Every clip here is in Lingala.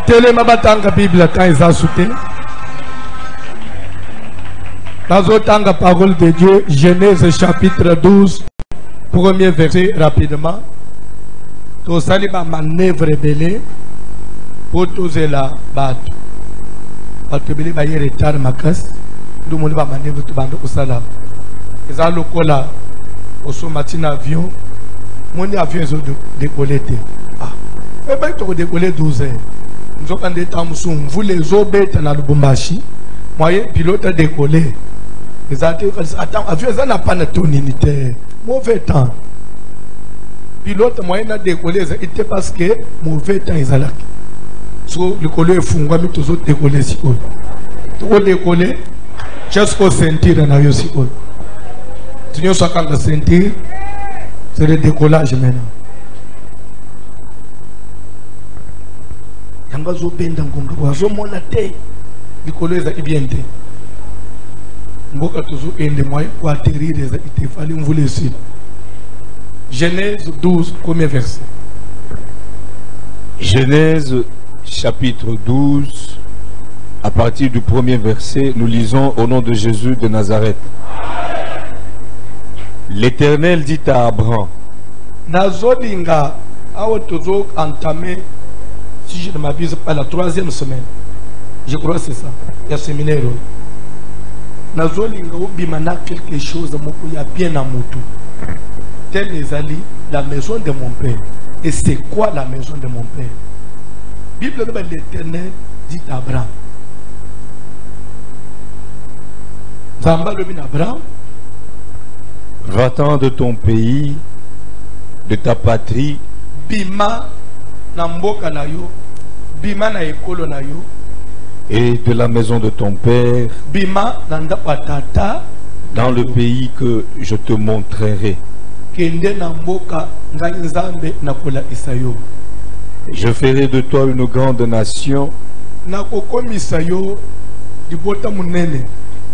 Telema batanga Bible quand ils ont sauté. Tanga parole de Dieu, Genèse chapitre 12, premier verset rapidement. To saliba manœuvre belé pour toser la batte. Parce que belé ba y retard makas, nous mon ba manœuvre to bande au sala. Eza lokola au somatin avion, mon avion est décollé. Ah, mais ba to décoller 12 heures. Nous avons des temps où vous les obéissez dans le Lubumbashi, moyen pilote a décollé. Attends, avion n'a pas de tonalité. Mauvais temps. Pilote moyen a décollé, c'était parce que mauvais temps ils allaient. So le collé est fou, on va mettre tous autres décoller si haut. Tout décoller, juste pour sentir un avion si haut. Si nous sommes en train de sentir, c'est le décollage maintenant. Yanga zo benda ngonga wazo mona te likolo eza ibiente mboka toujours ende moy pour atterrir eza ite fali mvule si Genèse 12 premier verset. Genèse chapitre 12 à partir du premier verset, nous lisons au nom de Jésus de Nazareth. L'Éternel dit à Abraham, nazolinga awo toujours entamé. Si je ne m'abuse pas, la 3e semaine, je crois que c'est ça, il y a séminaire. Nazolinga obimana quelque chose, il y a bien à moto. Tel les alliés, la maison de mon père. Et c'est quoi la maison de mon père? Bible de l'Éternel dit à Abraham. Zamba le bin Abraham. Va-t'en de ton pays, de ta patrie. Bima na mboka na yo, bima na ekolo na yo, et de la maison de ton père, bima na ndako tata, dans le pays que je te montrerai. Kende na mboka ngai nzambe na kola isayo. Je ferai de toi une grande nation, na kokomisa yo libota munene,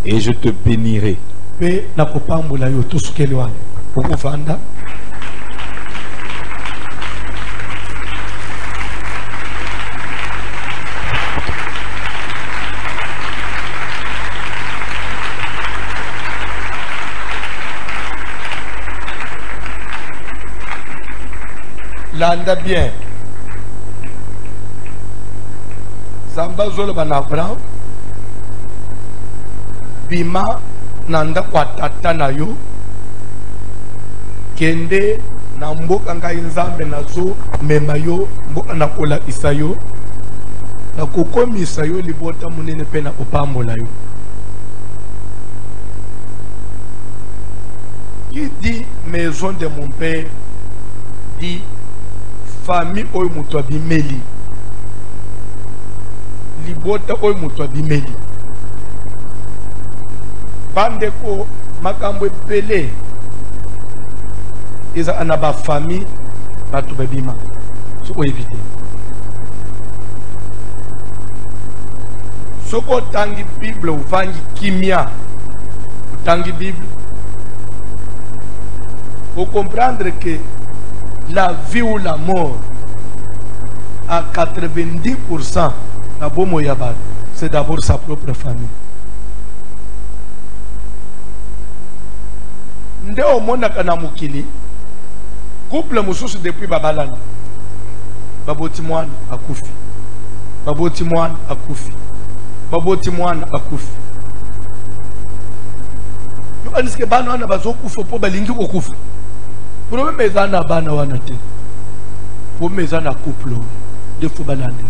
et je te bénirai. Pe na kopambola yo tosukeli wana okuvanda. Landa bien. Zamba zolo ban Abraham. Bima nanda kwa tata na yo. Kende na mboka ngai nzambe nazo mema yo mboka na kola isayo. Na kokomisa yo libota munene pe na kopambola yo. Qui dit maison de mon père dit famille oyo mutu abimeli. Libota oyo mutu abimeli. Bandeko makambo ebele eza anaba famille batu babima. Soko éviter. Soko tangi Bible uvangi kimia. Tangi Bible. Faut comprendre que la vie ou la mort, à 90%, c'est d'abord sa propre famille. Nde au monde na mukili, couple mususu depuis babalana. Baboti mwana akufi. Baboti mwana akufi. Baboti mwana akufi. Yo aniske bana wana bazokufa po balingi kokufa. Pour mes ana bana wanate. Pour mes ana couple de Foubalande.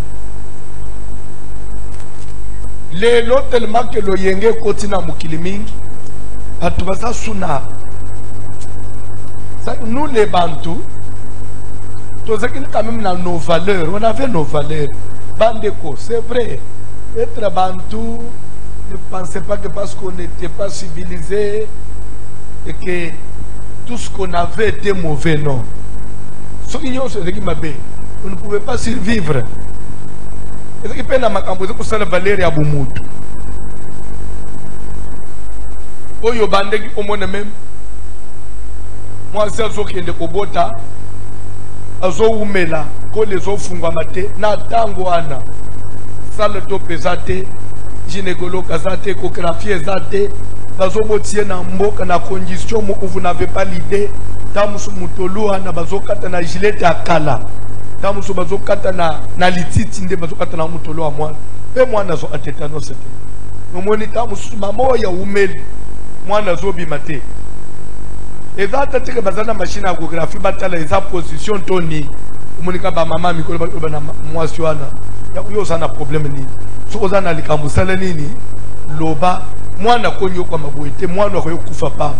Les lots tellement que le yenge kotina mukilimingi. Atubasa suna. Nous les Bantous, tous ceux qui quand même nos valeurs, on avait nos valeurs. Bandeko, c'est vrai. Être Bantou, ne pensez pas que parce qu'on n'était pas civilisé et que tout ce qu'on avait était mauvais, non. Ce qui on ne pouvait pas survivre. Et ce qui peine à ma camposée pour ça la valeur à Boumout. Oyo bandeki au monde même. Moi, c'est ce qui est de Kobota. Azo umela, ko les ofungwa mate, na tango ana. salle top ezate, gynécologue ezate, échographie ezate, bazo botie na mboka na condition où vous n'avez pas l'idée, tamusu mutolua na bazo kata na gilete akala, tamusu bazo kata na lititi nde bazo kata na mutolua mwana, pe mwana zo atetano sete. Nomoni tamusu mamo ya umeli, mwana zo bimate. Ezata teke bazana machine à échographie batala eza position toni. Monika ba mama mikolo ba na mwasi wana ya yo sana problème nini so ozana likambo sala nini loba mwana konyo kwa maboete mwana ko yokufa pa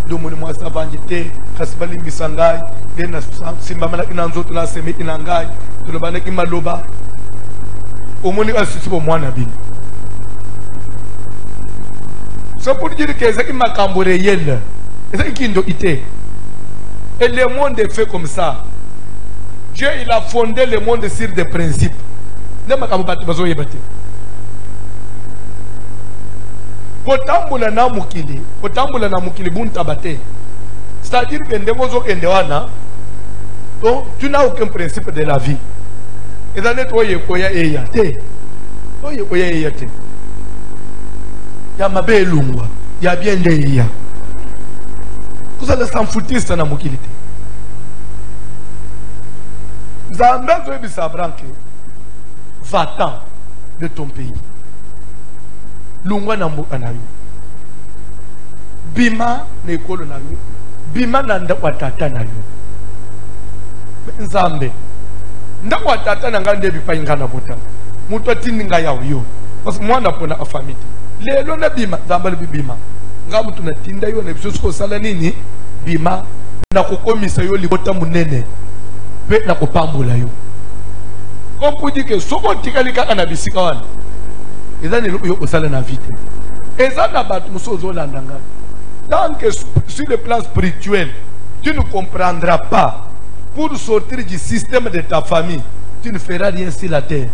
ndo moni mwasi avanje te kasibali misangai dena simba mala ina nzoto na seme ina ngai loba na kimaloba omoni asisibo mwana bini so pour dire que c'est makambo réel c'est kindo ité et le monde est fait comme ça. Dieu il a fondé le monde sur des principes. Potambula na mukili buntabate. C'est-à-dire que ndemozo kendewana, tu n'as aucun principe de la vie. Et ça n'est pas yekoya eyate. To yekoya eyate. Ya mabelungwa, ya bien deya. Vous allez s'en foutir ça na mukili. Zambezo ebisabranke va-t'en de ton pays. Lungwa na mboka na yo. Bima na ekolo na yo. Bima na ndako tata na yo. Nzambe. Ndako tata na ngande bipa ingana bota. Mutu atindinga ya yo. Parce que mwana pona afamite. Lelo na bima zambali bima. Ngamu tunatinda yo na biso ko sala nini? Bima na kokomisa yo libota munene. Pe na kopambola yo. Comme pour dire que soko tikali kaka na bisika wana. Eza ne yo osala na vite. Eza na batu musozo landanga. Tant que sur le plan spirituel, tu ne comprendras pas pour sortir du système de ta famille, tu ne feras rien sur la terre.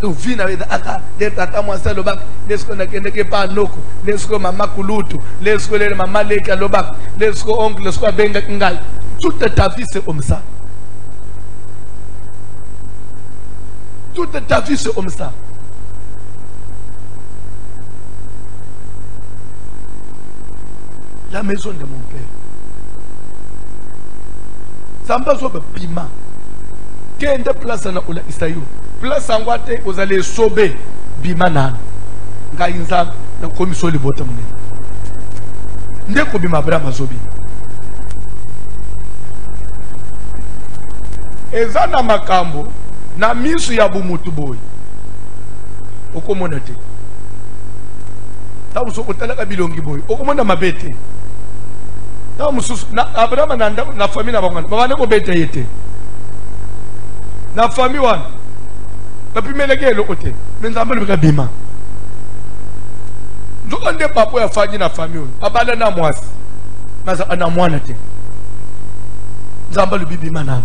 Tu vis avec aka de tata mwasa lobak, lesko na kende ke pa noko, lesko mama kulutu, lesko le mama leka lobak, lesko oncle, lesko benga ngai. Toute ta vie c'est comme ça. Toute ta vie c'est comme ça. La maison de mon père. Ça m'a dit piment. Quelle place na ola isayo? Place en guate vous allez sauver bimana. Ngainza na commission li bota mune. Ndeko bima brama zobi. Ezana makambo na misu ya bumutu boy okomona te tabu so kotala ka bilongi boy okomona mabete tabu mususu na Abraham na famille na bangana babane ko bete yete na famille wana bapimeleke lokote menzamba lebika bima nzoka nde papo ya faji na famille abala na mwasi maza ana mwana te nzamba lubibima na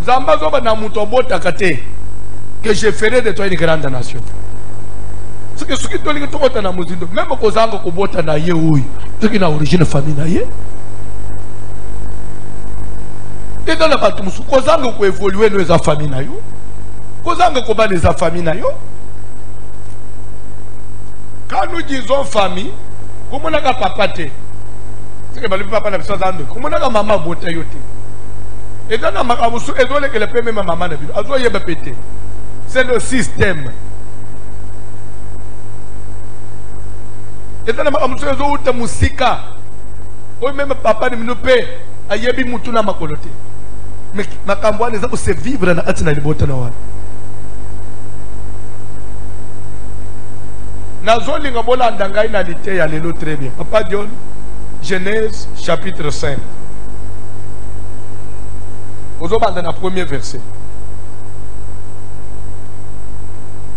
Zamba zoba na mutobota kate que je ferai de toi une grande nation. Ce que tu dois dire na muzindo même ko zanga ko bota na ye huyu tuki na origine famille na ye. Et dans la batu musu ko zanga ko évoluer no za famille na yo. Ko zanga ko ba les famille na yo. Quand nous disons famille, comment na ka papa te? Ce que bali papa na biso zando. Comment na ka mama bota yo te? Et dans la makamusu, et dans le pays, même maman n'a vu. C'est le système. Et dans la makamusu, et dans la musika, ou même papa ne me paie, a yebi mutuna makolote. Mais makambo ne zapo se vivre na atina libota na wana. Na zoli ngabola ndangai na lite ya lelo très bien. Papa Dion, Genèse chapitre 5. Vous avez dans le premier verset.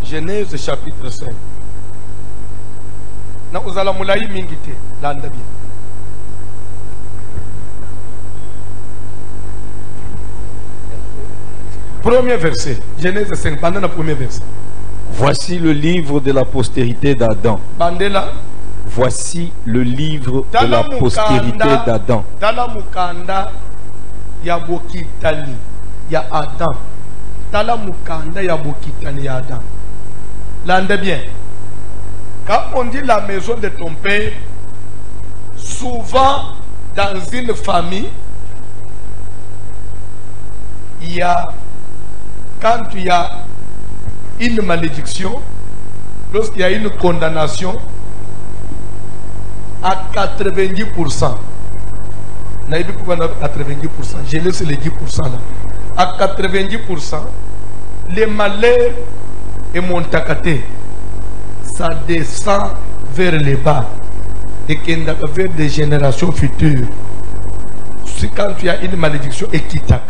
Genèse chapitre 5. Vous allez moulaï mingite. Landa bien. Premier verset. Genèse 5. Pendant le premier verset. Voici le livre de la postérité d'Adam. Bandela. Voici le livre de la postérité d'Adam. Tala mukanda. Ya bokitali ya Adam tala mukanda ya bokitani ya Adam. L'ande bien. Quand on dit la maison de ton père, souvent dans une famille, il y a, quand il y a une malédiction, lorsqu'il y a une condamnation, à 90%, je laisse les 10% là. À 90%, les malheurs et mon takaté, ça descend vers les bas et vers des générations futures. C'est quand il y a une malédiction et qui tac.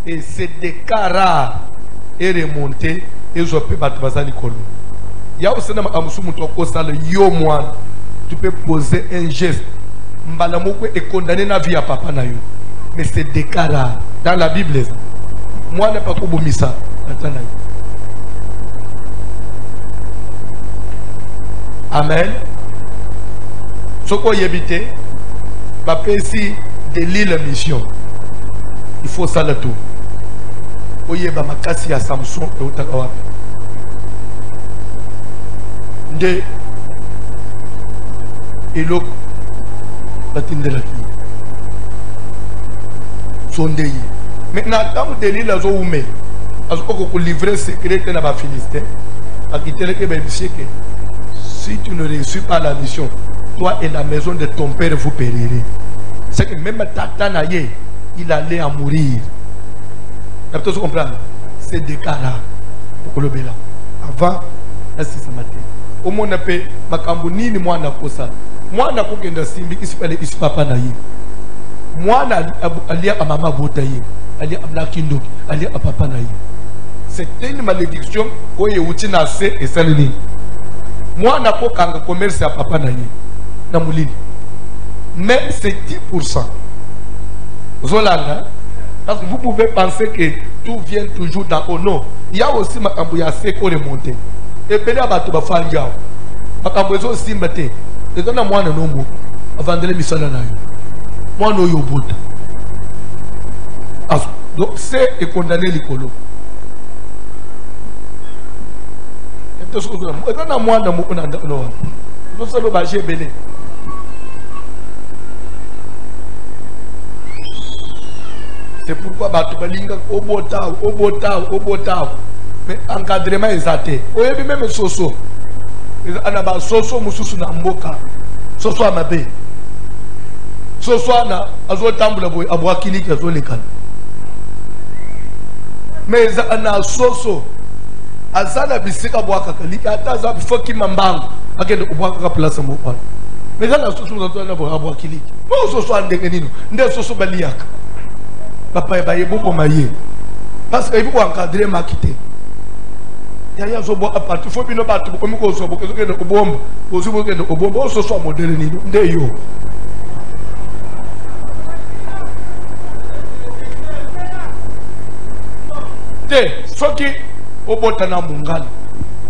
Et c'est des cas rares et remontés et je peux battre bazali kolo. Il y a aussi un amusu mutoko sale yo moine. Tu peux poser un geste. Mbalamoko est condamné na vie à papa na yo. Mais c'est des cas rares. Dans la Bible, moi n'est pas kobomisa. Amen. Ce qu'on y habite, va si de l'île mission. Il faut ça le tout. Oye ba makasi ya Samson et utakawa. De elok batindela ki. Sondei. Maintenant tant de l'île azo ume. Azo ko livrer secret na ba Philistin. Akitele ke ba biseke. Si tu ne réussis pas la mission, toi et la maison de ton père vous périrez. C'est que même Tata Naye, il allait en mourir. Tu comprends? C'est des cas là. Avant, là c'est ce matin. Au moins, on a fait Makambuni, moi, on a fait ça. Moi, on a fait un simbi qui s'appelle Ispapa Naye. Moi, on a lié à Maman Botaye, allié à Blakindo, allié à Papa Naye. C'était une malédiction où il y a eu assez et salini. Moi, je n'ai pas commerce à papa Naye. Mais c'est 10%. Parce que vous pouvez penser que tout vient toujours dans le nom. Il y a aussi ma cambouya seko remonté. Et puis, il y a ma fangao. Ma cambouya aussi mbaté. Et donc, moi, je n'ai pas avant de l'émission. Moi, je n'ai pas. Donc, c'est condamné l'écolo. C'est pourquoi mais encadrement est athée. Oui, même soso. Anaba soso mususu na mboka. Soso amabe. Soso na azo tambula boy abwakili kazo lekana. Mais ana soso azana bisika bwaka kalika ataza bifoki mambango akende kubwaka ka place mokwa. Mais ana soso mususu na boy abwakili. Mo soso andenge nino. Nde soso baliaka. Papa ba yebo maye. Parce que il faut encadrer ma quitter. Yaya zo bo apart fo bino batu ko mi ko so bo ko ke ko bomba ko so bo ke ko bomba o so so modele ni nde yo te soki obota na mungali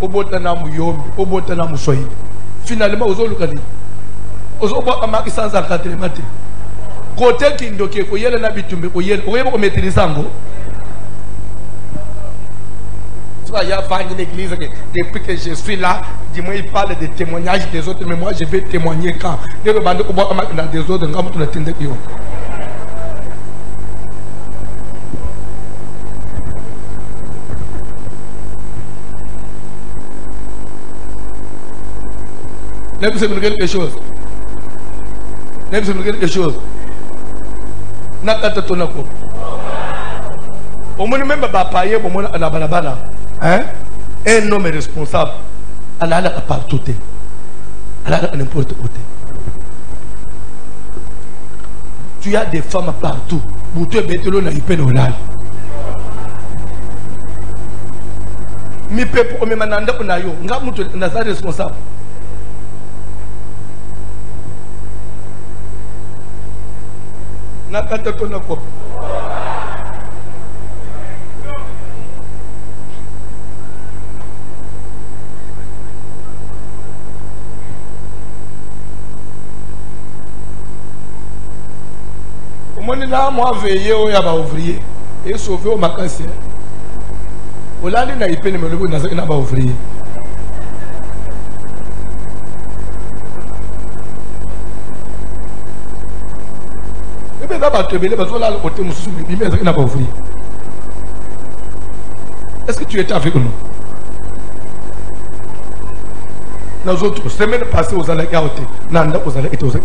obota na muyombi obota na musoyi finalement ozo lukani ozo bo amaki sans encadrement te côté kindoke ko yele na bitumbe ko yele ko yebo ko maîtriser ngo. Il y a une église que depuis que je suis là, dis-moi, il parle des témoignages des autres, mais moi je vais témoigner quand des autres, Laisse-moi quelque chose. Laisse-moi quelque chose. Nakata tonako. Au moins même papa yé, au moins na balabala. Hein? Un homme est responsable. Elle a partout. Elle a n'importe où. Tu as des femmes partout. Pour te mettre là, il peut nous là. Mi peuple, on me mananda pour nayo. Nga mutu naza responsable. Nakata tonako. Là, moi, veiller au yaba ouvrier et sauver au macassé. Olali na ipene me lobo na ba ouvrier. Ebe za ba tebele ba zo la le côté mususu me bimeza ina ba ouvrier. Est-ce que tu étais avec nous? Nous autres, semaine passée aux allées gaoté, nanda aux allées et aux allées.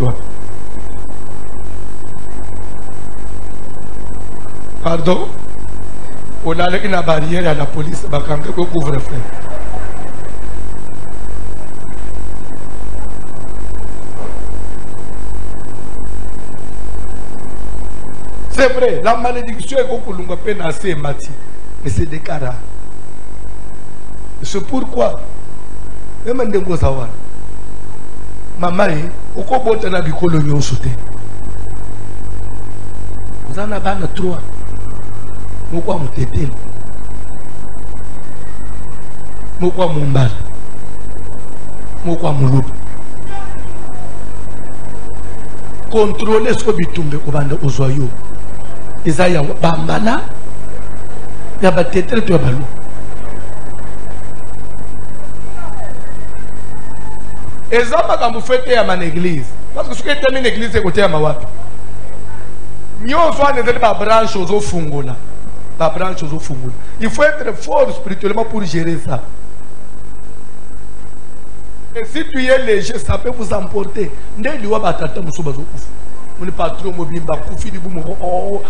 Pardon? On a une barrière à la police, bakanga ko couvre-feu. C'est vrai, la malédiction est qu'on lunga peine assez mati, mais c'est des caras. C'est pourquoi, même ndengo sawa, mamae, oko bota na bikolo nyonso te. Vous en avez un 3. Mokwa muteteli. Mokwa mumbala. Mokwa mulubu. Contrôler ce que bitumbe kobanda ozoyo. Isaya bambana. Ya bateteli to balu. Ezama quand vous faites à mon église. Parce que ce qui est terminé l'église, c'est côté à ma wapi. Nous avons des branches aux fungola. Pas branches aux fungola. Il faut être fort spirituellement pour gérer ça. Et si tu es léger, ça peut vous emporter. Ndeli wa batata musuba zo kufu. Muni patron mobimba kufi ni bumu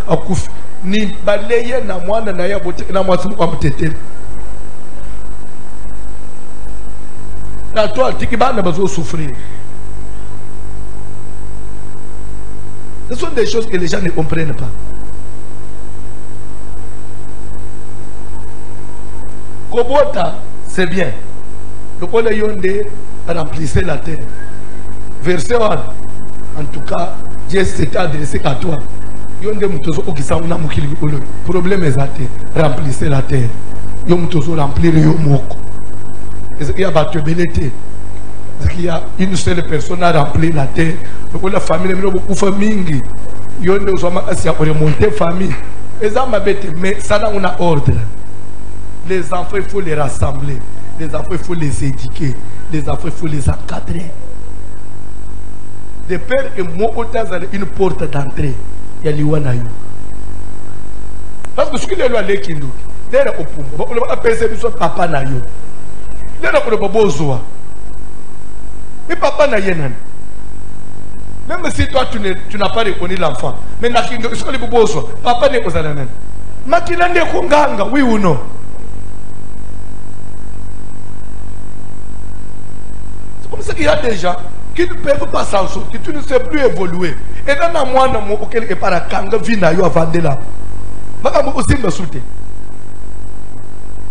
akufi. Ni baleye na mwana na ya bote na mwasi kwa mteteli. La toile, tu vas besoin de souffrir. Ce sont des choses que les gens ne comprennent pas. Kobota, c'est bien. Le Kole Yonde remplissait la terre. Verset 1. En tout cas, Dieu s'était adressé à toi. Yonde Mutozo Okisauna Mukili. Le problème est à terre. Remplissez la terre. Yomutozo remplir Yomoko. Est-ce qu'il y a battu-belleté? Est-ce qu'il y a une seule personne à remplir la terre? Donc la famille est beaucoup famille. Il y a remonter famille. Mais ça n'a pas ordre. Les enfants, il faut les rassembler. Les enfants, il faut les éduquer. Les enfants, il faut les encadrer. De père et moi, une porte d'entrée. Il y a l'Iwanayu. Parce que ce qu'il y a là, c'est qu'il y a un papa nayo. Mais papa n'a rien. Même si toi tu n'as pas reconnu l'enfant, mais papa n'est pas là. Makilande konganga, oui ou non? C'est comme ça qu'il y a des gens qui ne peuvent pas s'en sortir, tu ne sais plus évoluer. Et dans la moindre moment, quelque part à Kanga vina yo avant de là. Makamu aussi me soute.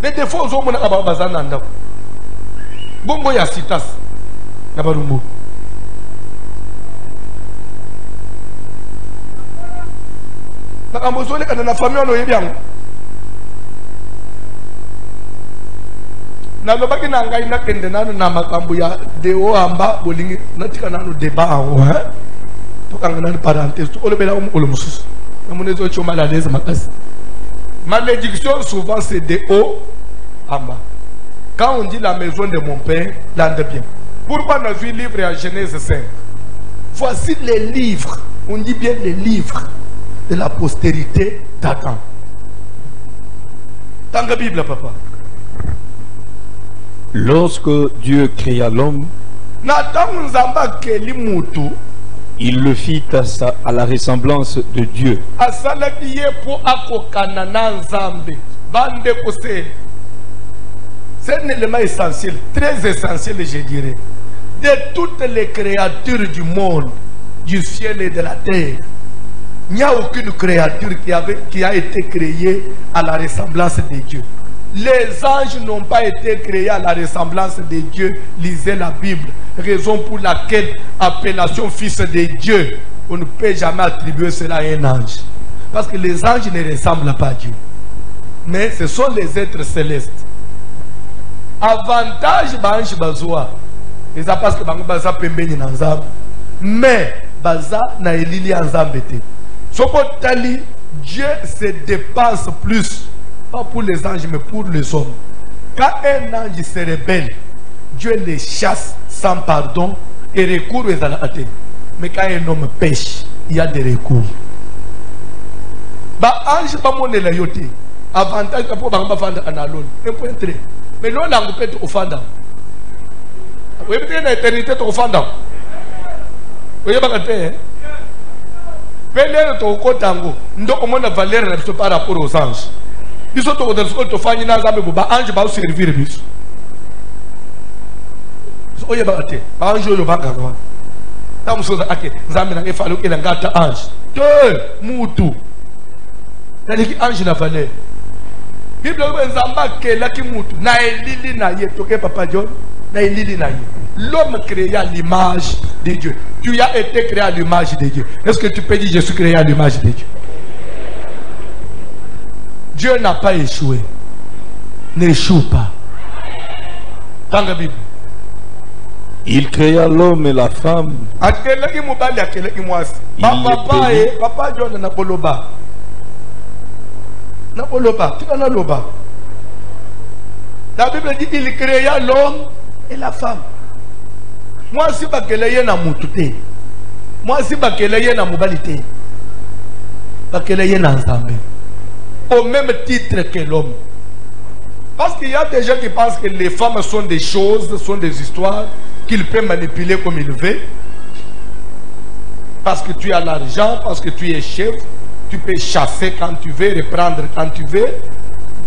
Les défauts aux hommes à Bazananda. Bongo ya sitas na barumbu. Nakamozole kana na famille ono yebiango. Na lobaki na ngai na kende nanu na makambo ya deo amba bolingi natika nanu débat awo hein. To kanga nanu parenthèse to olobela olomususu. Na monezo choma la l'aise makasi. Malédiction souvent c'est de haut en bas. Quand on dit la maison de mon père, l'ande bien. Pourquoi on a vu le livre à Genèse 5? Voici les livres, on dit bien les livres de la postérité d'Adam. Dans la Bible, papa. Lorsque Dieu créa l'homme, il le fit à la ressemblance de Dieu. C'est un élément essentiel, très essentiel, je dirais. De toutes les créatures du monde, du ciel et de la terre, il n'y a aucune créature qui a été créée à la ressemblance de Dieu. Les anges n'ont pas été créés à la ressemblance de Dieu. Lisez la Bible. Raison pour laquelle, appellation fils de Dieu, on ne peut jamais attribuer cela à un ange. Parce que les anges ne ressemblent pas à Dieu. Mais ce sont les êtres célestes. Avantage banji bazwa eza parce que bango baza pembeni na nzambe mais baza na elili ya nzambe te soko tali Dieu se dépasse plus Pas pour les anges, mais pour les hommes. Quand un ange se rebelle, Dieu les chasse sans pardon et recours aux alatés. Mais quand un homme pêche, il y a des recours. Bah ange pas mon la yoté. Avantage pour pas vendre en alone. Un point très. Mais l'on a peut être offendant. Vous avez une éternité offendant. Vous voyez pas que Valère to kotango ndo omona valeur na biso par rapport aux anges. Biso to dans ce que to fanya na zambe ba ange ba servir biso. So oye ba ate ba ange lo banga kwa. Ta musoza ake zambe na ngefalo ke ngata ange. Te mutu. Tandis que ange na valeur. Bible ko nzamba ke la ki mutu na elili na ye to ke papa John na elili na ye. L'homme créé à l'image de Dieu. Tu as été créé à l'image de Dieu. Est-ce que tu peux dire je suis créé à l'image de Dieu? Dieu n'a pas échoué. N'échoue pas. Dans la Bible. Il créa l'homme et la femme. Papa John n'a pas loba. N'a pas loba. Tu n'as loba. La Bible dit il créa l'homme et la femme. Moi si bakeleye na mututé. Moi si bakeleye na mobilité. Bakeleye na nzambe. Au même titre que l'homme. Parce qu'il y a des gens qui pensent que les femmes sont des choses, sont des histoires qu'ils peuvent manipuler comme ils veulent. Parce que tu as l'argent, parce que tu es chef, tu peux chasser quand tu veux, reprendre quand tu veux,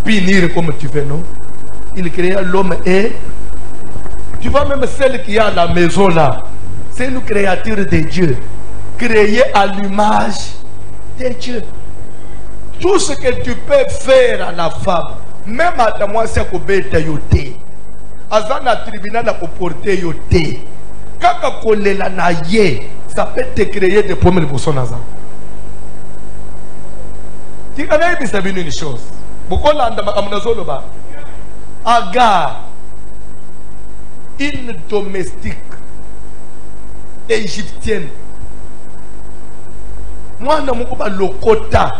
punir comme tu veux, non? Il crée l'homme et tu vois même celle qui est à la maison là, c'est une créature de Dieu, créée à l'image de Dieu. Tout ce que tu peux faire à la femme, même à ta moi c'est qu'on bête yoté, azana tribunal à porter yoté, kaka kolela na ye, ça peut te créer des problèmes pour son azan. Tu connais bien ça une chose, beaucoup l'anda amnazolo ba, Agar. Une domestique égyptienne. Moi, je ne sais pas le quota.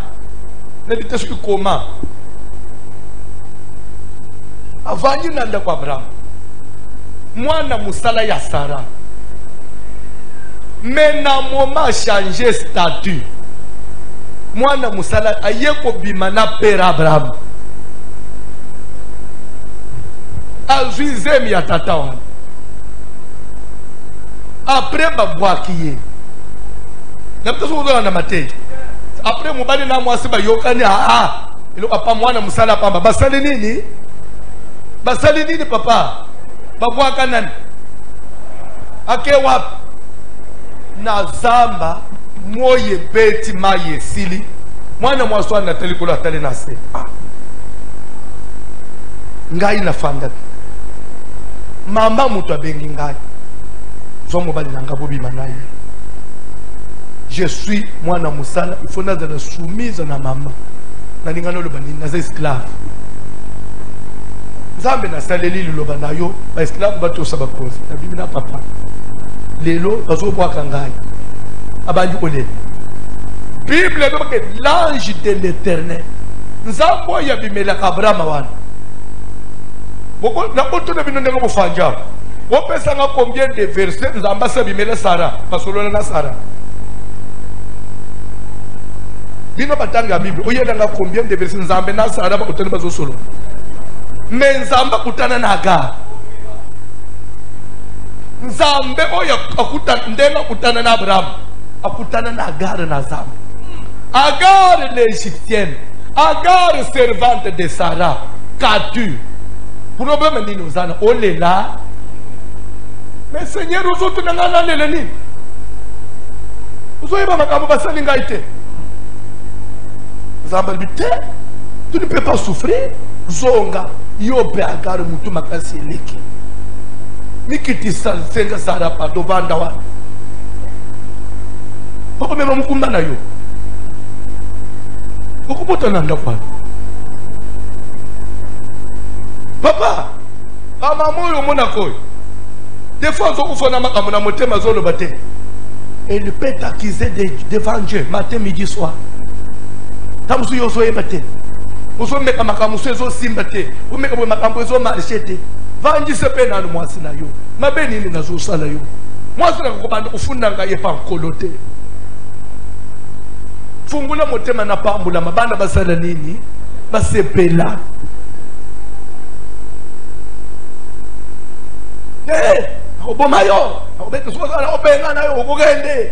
Je ne sais pas comment. Avant, je ne sais pas Abraham. Moi, je ne sais pas Sarah. Mais dans le moment changé statut. Moi, je ne sais pas Bimana père Abraham. Azuizem ya tata wana. Après babwakiye. Na mtoto uzo na mateke. Après mubali na mwasi ba yokani ilo papa mwana musala pamba. Basali nini? Basali nini papa? Babwaka nani? Ake wapi? Na zamba moye beti maye sili. Mwana mwaswa na telikolo atali na se. Ngai na fanda. Mama mutu abengi ngai. Zomo bali nanga bobi manaye. Je suis mwana musala, il faut naza soumise na mama. Na lingano lo bani naza esclave. Nzambe na saleli loba na yo, ba esclave bato sabakozi. Na bibi na papa. Lelo bazo kwa kangai. Abandi ole. Bible dit que l'ange de l'Éternel. Nzambo ya bimela Abraham wana. Na oto na bino ndenge bofanja. Opesa nga combien de versets nzamba sabimela Sarah, pasolola na Sarah. Bino batanga Bible, oyenda nga combien de versets nzambe na Sarah ba utana bazo solo. Mais nzamba kutana na Agar. Nzambe oya akutana ndenga kutana na Abraham, akutana na Agar na Nzambe. Agar l'Égyptienne, Agar servante de Sarah, qu'as-tu? Problème ni nous en on est là. Mais Seigneur, nous autres n'en avons pas les. Vous voyez pas ma caméra ça n'ingaite. Zambalité, tu ne peux pas souffrir. Zonga, yobe agar mutu makasi leki. Nikiti sal senga sara pa dovanda wa. Papa mema mukunda na yo. Ukupota nanda kwa. Papa, à maman yo monako. Des fois on fait na makamona motema zolo bate. Elle peut t'accuser devant Dieu matin midi soir. Tamsu yo soye bate. Vous avez mis un sympathie. Vous avez mis un marché. Vangi se pe na mwasi na yo. Mabe nini nazo sala yo. Mwasi na kokobanda kufunda ngaye pa nkolote. Fungula motema na pambula mabanda basala nini? Basepela. Oboma yo. Obeka soka na obenga na yo okokende.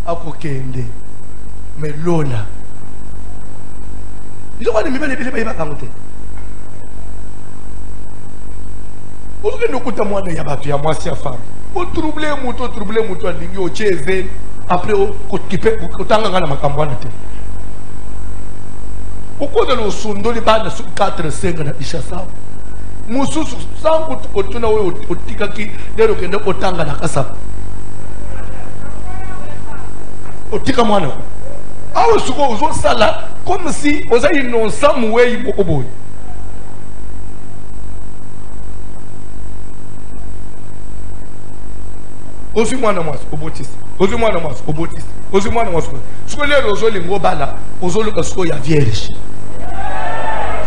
Akokende. Melola. Ils ont dit que les gens ne vous avez dit moi il y a moi si femme. Vous troublez muto après na makambwana te. Pourquoi de lo sundo li bana su 4 5 na ishasa. Mususu sangu otuna we otika ki lero kende otanga na kasa. Otika mwana. Awo suko uzo sala comme si vous avez non samoué bokoboy. Ozu mwana mwasi obotisi. Ozu mwana mwasi obotisi. Ozu mwana mwasi. Suko le rozo lingo bala, ozo luka suko ya vierge.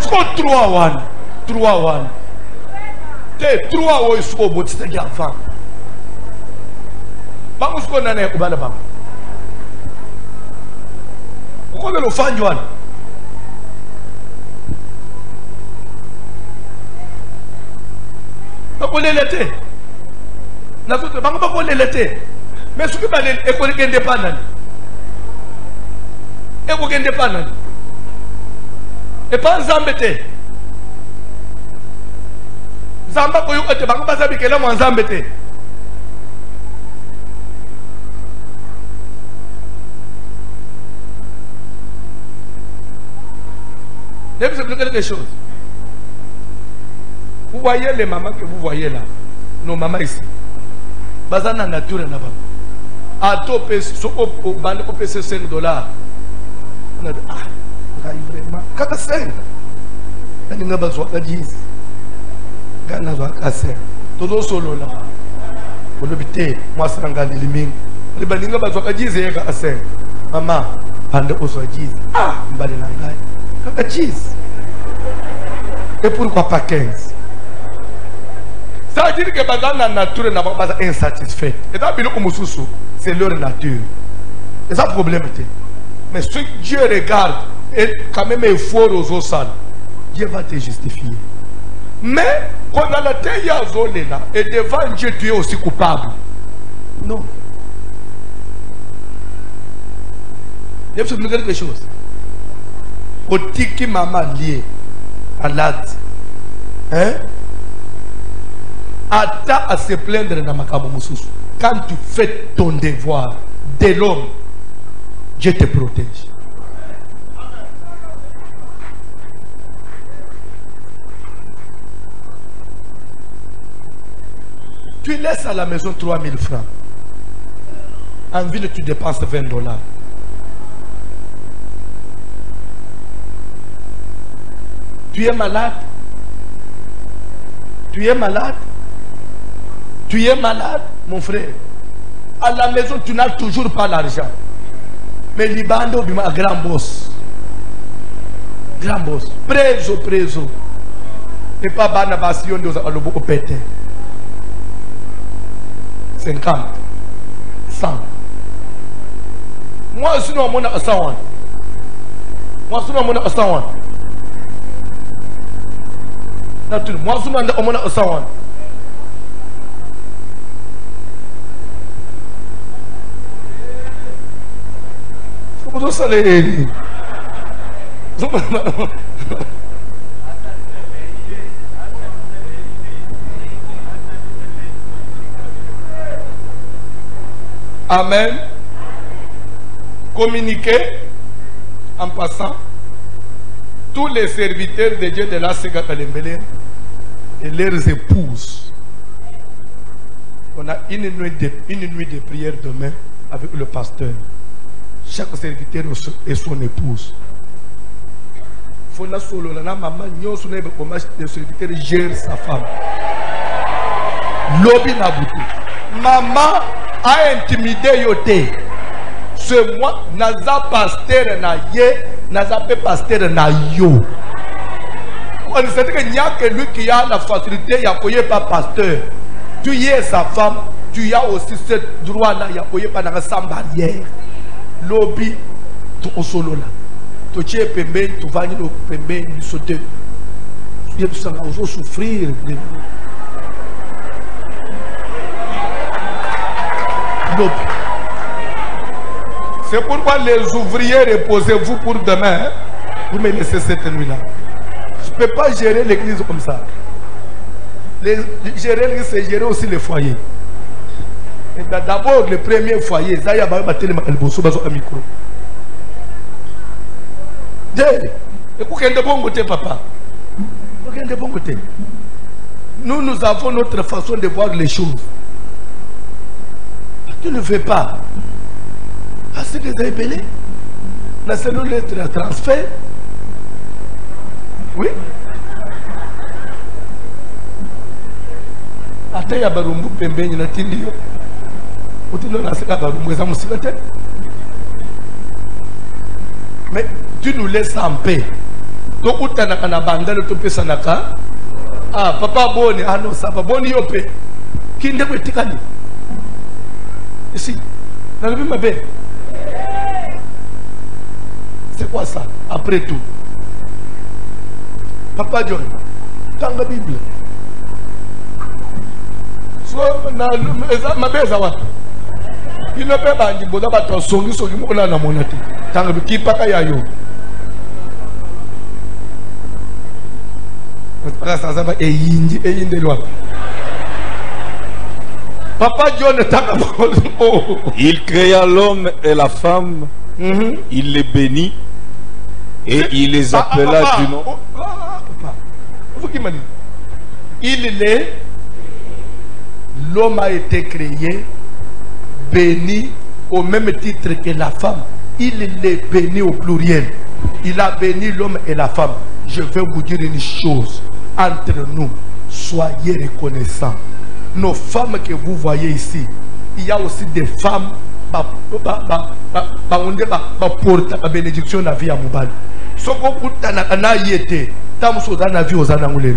Suko 3-1. Te 3 suko obotisi ya femme. Bango suko nane kubala bango. Pourquoi le fan Johan? Pas qu'on l'été. N'a pas qu'on l'été. Mais ce que vous avez est qu'on est indépendant. Et qu'on est indépendant. Et pas Zambété. Zamba ko yo ete bango bazabi kela mo Zambété. Je vais vous expliquer quelque chose. Vous voyez les mamans que vous voyez là, nos mamans ici. Bazana nature là-bas. À topé, au bande au PC $5. On a dit vraiment. Kaka 5. On a besoin de 10. On a besoin de 5. Tout solo là. On a bité. Moi c'est un gars de liming. On a besoin de 10 et 5. Maman, bande au 10. Ah, on va aller là. 10. Et pourquoi pas 15? Ça veut dire que dans la nature n'a pas insatisfait. Et dans le c'est leur nature. Et ça problème. Mais si Dieu regarde et quand même est fort aux autres, Dieu va te justifier. Mais quand on a la terre là et devant Dieu tu es aussi coupable. Non. Il faut nous dire quelque chose. Au tiki maman lié à l'acte, hein? Attends à se plaindre dans ma camouflage. Quand tu fais ton devoir de l'homme, Dieu te protège. Tu laisses à la maison 3000 francs. En ville, tu dépenses $20. Tu es malade. Tu es malade. Tu es malade, mon frère. À la maison, tu n'as toujours pas l'argent. Mais Libando, un grand boss. Grand boss. Preso. Et pas banabation de l'oboko pété. 50. 100. Moi, sinon, mon a 100. Moi, sinon, mon a 100. Moi, je suis en 100. Vous savez, amen. Communiquez en passant. Tous les serviteurs de Dieu de la Sega Kalembele et leurs épouses. On a une nuit de prière demain avec le pasteur. Chaque serviteur et son épouse. Il faut que la maman, le serviteur gère sa femme. Lobby Nabutu. Maman a intimidé Yoté. C'est moi, naza pasteur na ye, naza pe pasteur na yo. C'est-à-dire qu'il n'y a que lui qui a la facilité, il n'y a pas pasteur. Tu y es sa femme, tu y as aussi ce droit-là, il n'y a pas sans barrière. Lobby, tu es solo là. Tu es pembé, tu vas pembé, tu sauter. Tu vas souffrir. C'est pourquoi les ouvriers, reposez-vous pour demain. Vous me laissez cette nuit-là. Je ne peux pas gérer l'église comme ça. Gérer l'église, c'est gérer aussi les foyers. D'abord, le premier foyer, c'est un micro. De bon côté, papa. De bon côté. Nous avons notre façon de voir les choses. Tu ne veux pas. Assez de rébellés. La cellule est transfert. Oui. Ate ya barumbu pembeni na tindio. Utilo na seka barumbu eza musikate. Mais tu nous laisses en paix. Donc utanaka na bandale to pesa naka. Ah papa boni ah non ça pas boni yope. Kinde kwetikani. Ici. Dans le ma belle. C'est quoi ça? Après tout. Papa John, dans la Bible. Ma belle, il ne peut pas dire que tu as son sur le monde dans mon été. Tant que tu n'as pas yayo. Papa John, il créa l'homme et la femme, il les bénit et il les appela du nom. L'homme a été créé, béni au même titre que la femme. Il est béni au pluriel. Il a béni l'homme et la femme. Je vais vous dire une chose. Entre nous, soyez reconnaissants. Nos femmes que vous voyez ici, il y a aussi des femmes qui portent la bénédiction de la vie à Moubal. Ce qu'on a été, tant que vous avez vu aux anangulés.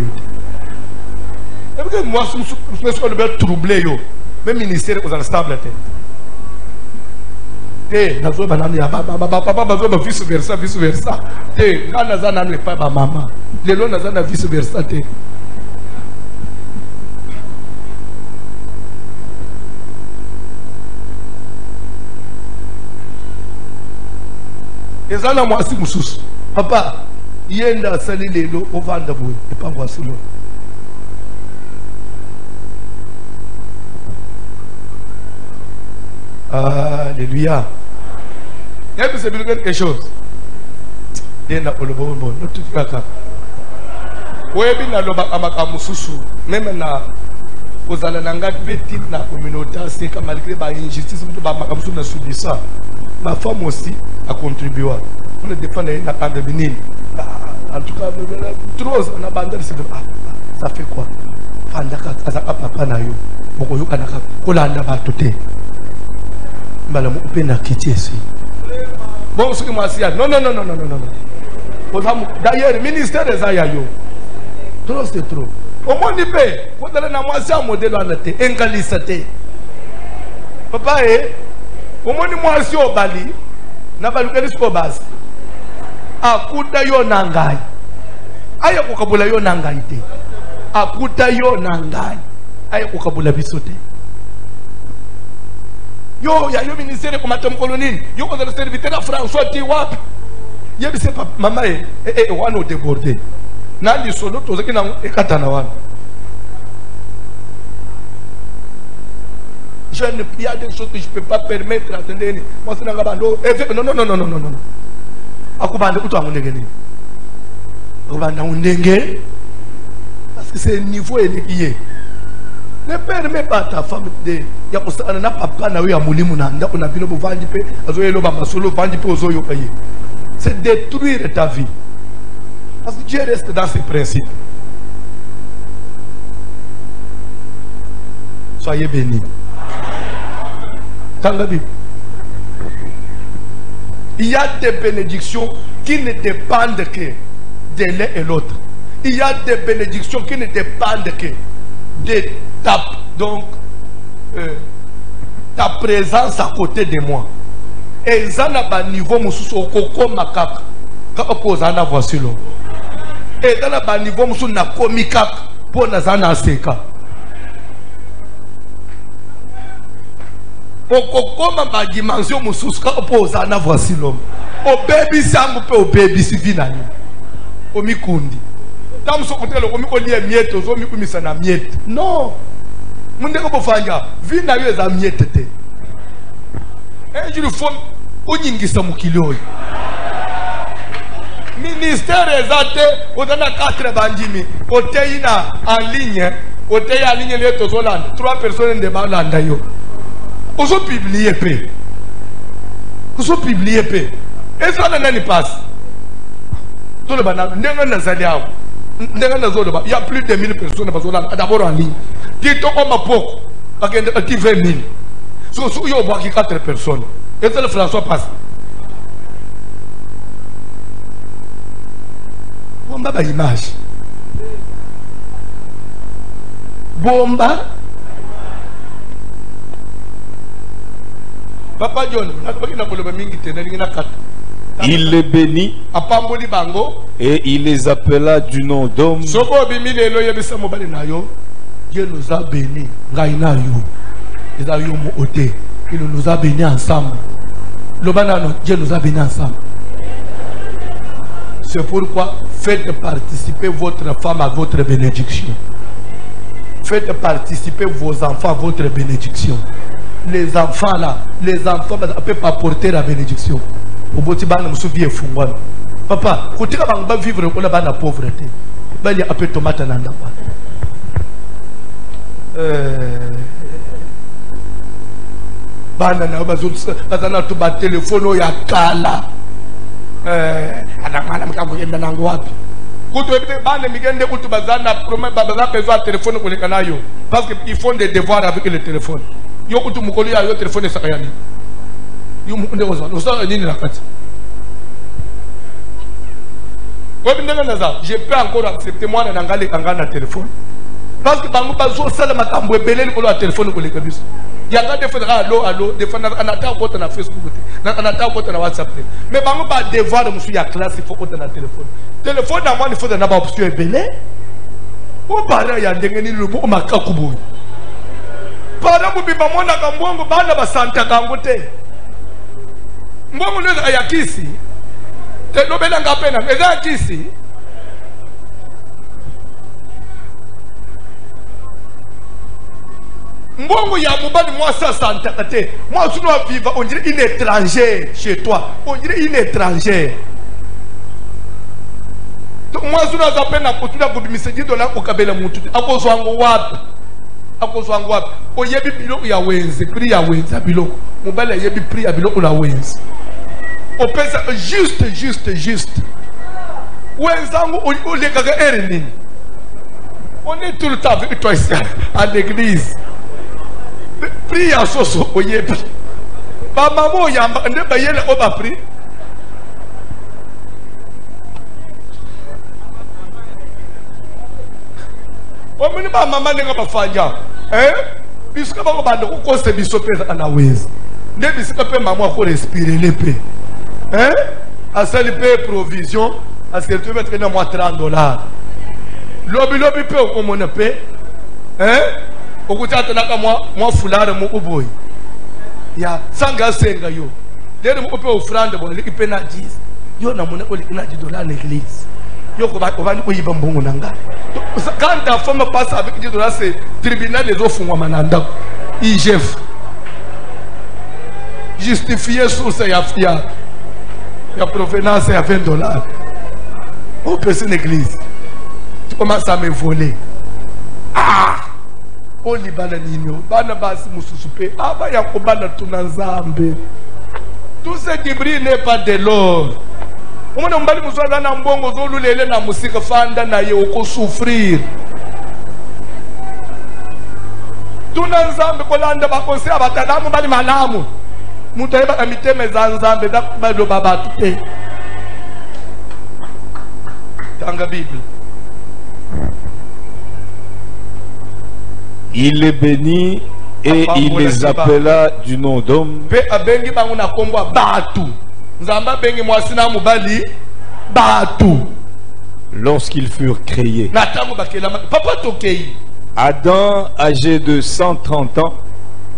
Moi, je suis troublé. Même ministère aux instables. Papa, vice versa, vice versa. Pas maman. Les lois n'a vice versa. Et ça, moi, c'est mon sous. Papa, il y a un sali les lots au vendaboué. Et pas voici l'eau. Alléluia. Il y a quelque chose. Il y a un bon. Notre frère. Oui, bien, même na aux alananga petit na communauté, c'est que malgré la injustice, on a subi ça. Ma femme aussi a contribué. On est dépendant de la pandémie. En tout cas, trop, on a abandonné. Ça fait quoi? Fandaka, ça a papa na yo. Boko yo kanaka, kolanda ba toté. Malamu upena kitesi. Bon, ce que moi c'est non. D'ailleurs, ministère des Ayayo. Trop c'est trop. Au moins il paie. Quand on a moitié un modèle en été, ingalisate. Papa au moins moitié au Bali, n'a pas lu que base. Akuta yo nangai. Aya kokabula yo nangai te. Akuta yo nangai. Aya kokabula bisote. Yo ya yo ministère comme atom colonie. Yo ko le serviteur à François Tiwap. Yebi c'est pas maman wana débordé. Na li solo to zaki na ekatana wana. Il y a des choses que je ne peux pas permettre à tenir. Moi c'est non. Akubande kutu amundengeni. Akubande amundenge parce que c'est niveau élevé. Ne permets pas ta femme de ya kusana na papa na ya mulimu na ndako na bino bovandi pe azoyelo ba masolo vandi pe ozoyo paye. C'est détruire ta vie. Parce que Dieu reste dans ses principes. Soyez bénis. Il y a des bénédictions qui ne dépendent que de l'un et l'autre. Il y a des bénédictions qui ne dépendent que de ta présence à côté de moi. Et ça n'a pas niveau mususu okoko makaka. Ka opozana voici l'homme. Et dans le niveau mususu na komika pour nazana seka. Okoko ma dimension mususu ka opozana voici l'homme. O baby sangu pe o baby sivina ni. O mikundi. Tam so kotelo o mikoli miette zo mikumisa na miette. Non. Munde ko bofanya vina yo za miette te. Et je le fais onyingisa mukili oyo. Ministère ezate odana 4 bandimi oteyina en ligne oteya en ligne le tozolanda 3 personnes de balanda yo. Oso publier pe. Oso publier pe. Et ça nani passe. Tout le banana ndenga nazaliao. Ndenga nazoloba il y a plus de 1000 personnes bazolanda d'abord en ligne. Tito oma poko bakende ati 20 000. So yo boaki 4 personnes. Et c'est le François passe. Bomba ba image. Bomba. Papa John, il les bénit et il les appela du nom d'homme. Dieu nous a bénis. Il nous a bénis ensemble. Dieu nous a bénis ensemble. C'est pourquoi faites participer votre femme à votre bénédiction. Faites participer vos enfants à votre bénédiction. Les enfants là, les enfants ne peuvent pas porter la bénédiction. Papa, quand tu vas vivre dans la pauvreté, il y a un peu de tomate dans banana bazana to ba telephone ya kala ana mkamuyenda nangu wapi kutu ebite bana migende kutu bazana promesse bazana besoin téléphone koleka nayo parce que ils font des devoirs avec le téléphone yo kutu mukoli ya yo téléphone sakayani yo munde oza nini nakati webindanga naza je peux encore accepter moi na ngale kangana téléphone parce que bango bazo sala makambo ebeleli ko la téléphone koleka biso. Il y a des fois allo, des fois on attend côté na Facebook, on attend côté na WhatsApp. Mais bango pas devoir de monsieur ya classe il faut côté na téléphone. Téléphone na moi il faut na ba option ebele. O bara ya ndengeni lubu o makakubu. Para mu biba mona kambongo bana ba santa kango te. Mbongo le ayakisi. Te no bela ngapena, eza yakisi. Mbongo ya mubali moi ça santakate. Moi tu dois vivre on dirait une étrangère chez toi. On dirait une étrangère. Moi je dois appeler na kutuna kubimisa $10 okabela mutu. Akozwango wapi? Akozwango wapi? Oyebi biloko ya wenze, prix ya wenze biloko. Mubali yebi prix ya biloko la wenze. On pense juste. Wenzango on les gaga erenini. On est tout le temps avec toi ici à l'église. Prie à soso oyebi. Ba mamo yamba nde bayele oba pri. O mini ba mama nenga bafanya. Bisika ba banda ko kose biso pesa na wezi. Nde bisika pe mama ko respirer le pe. Asali pe provision parce que tu veux mettre na moi $30. Lobi pe o mona pe. Okuta tanaka moi fulare mo uboy ya sanga senga yo dere mo pe offrande bon likipe na 10 yo na mona oli na $10 na l'église yo ko ba ko yiba mbongo nanga quand ta femme passe avec $10 c'est tribunal des ofungwa mananda IGF justifier source ya provenance à $20 au personne église tu commences à me voler oli bana ninyo bana basi mususupe aba ya kobana tunanzambe tout ce qui brille n'est pas de l'or omona mbali muswaza na mbongo zolulele na musika fanda na ye oko souffrir tunanzambe kolanda bakonse abatadamu bali malamu mutu ayeba kamiteme za nzambe baloba batu te tanga Bible Il les bénit et il les appela du nom d'homme. Lorsqu'ils furent créés, Adam, âgé de 130 ans,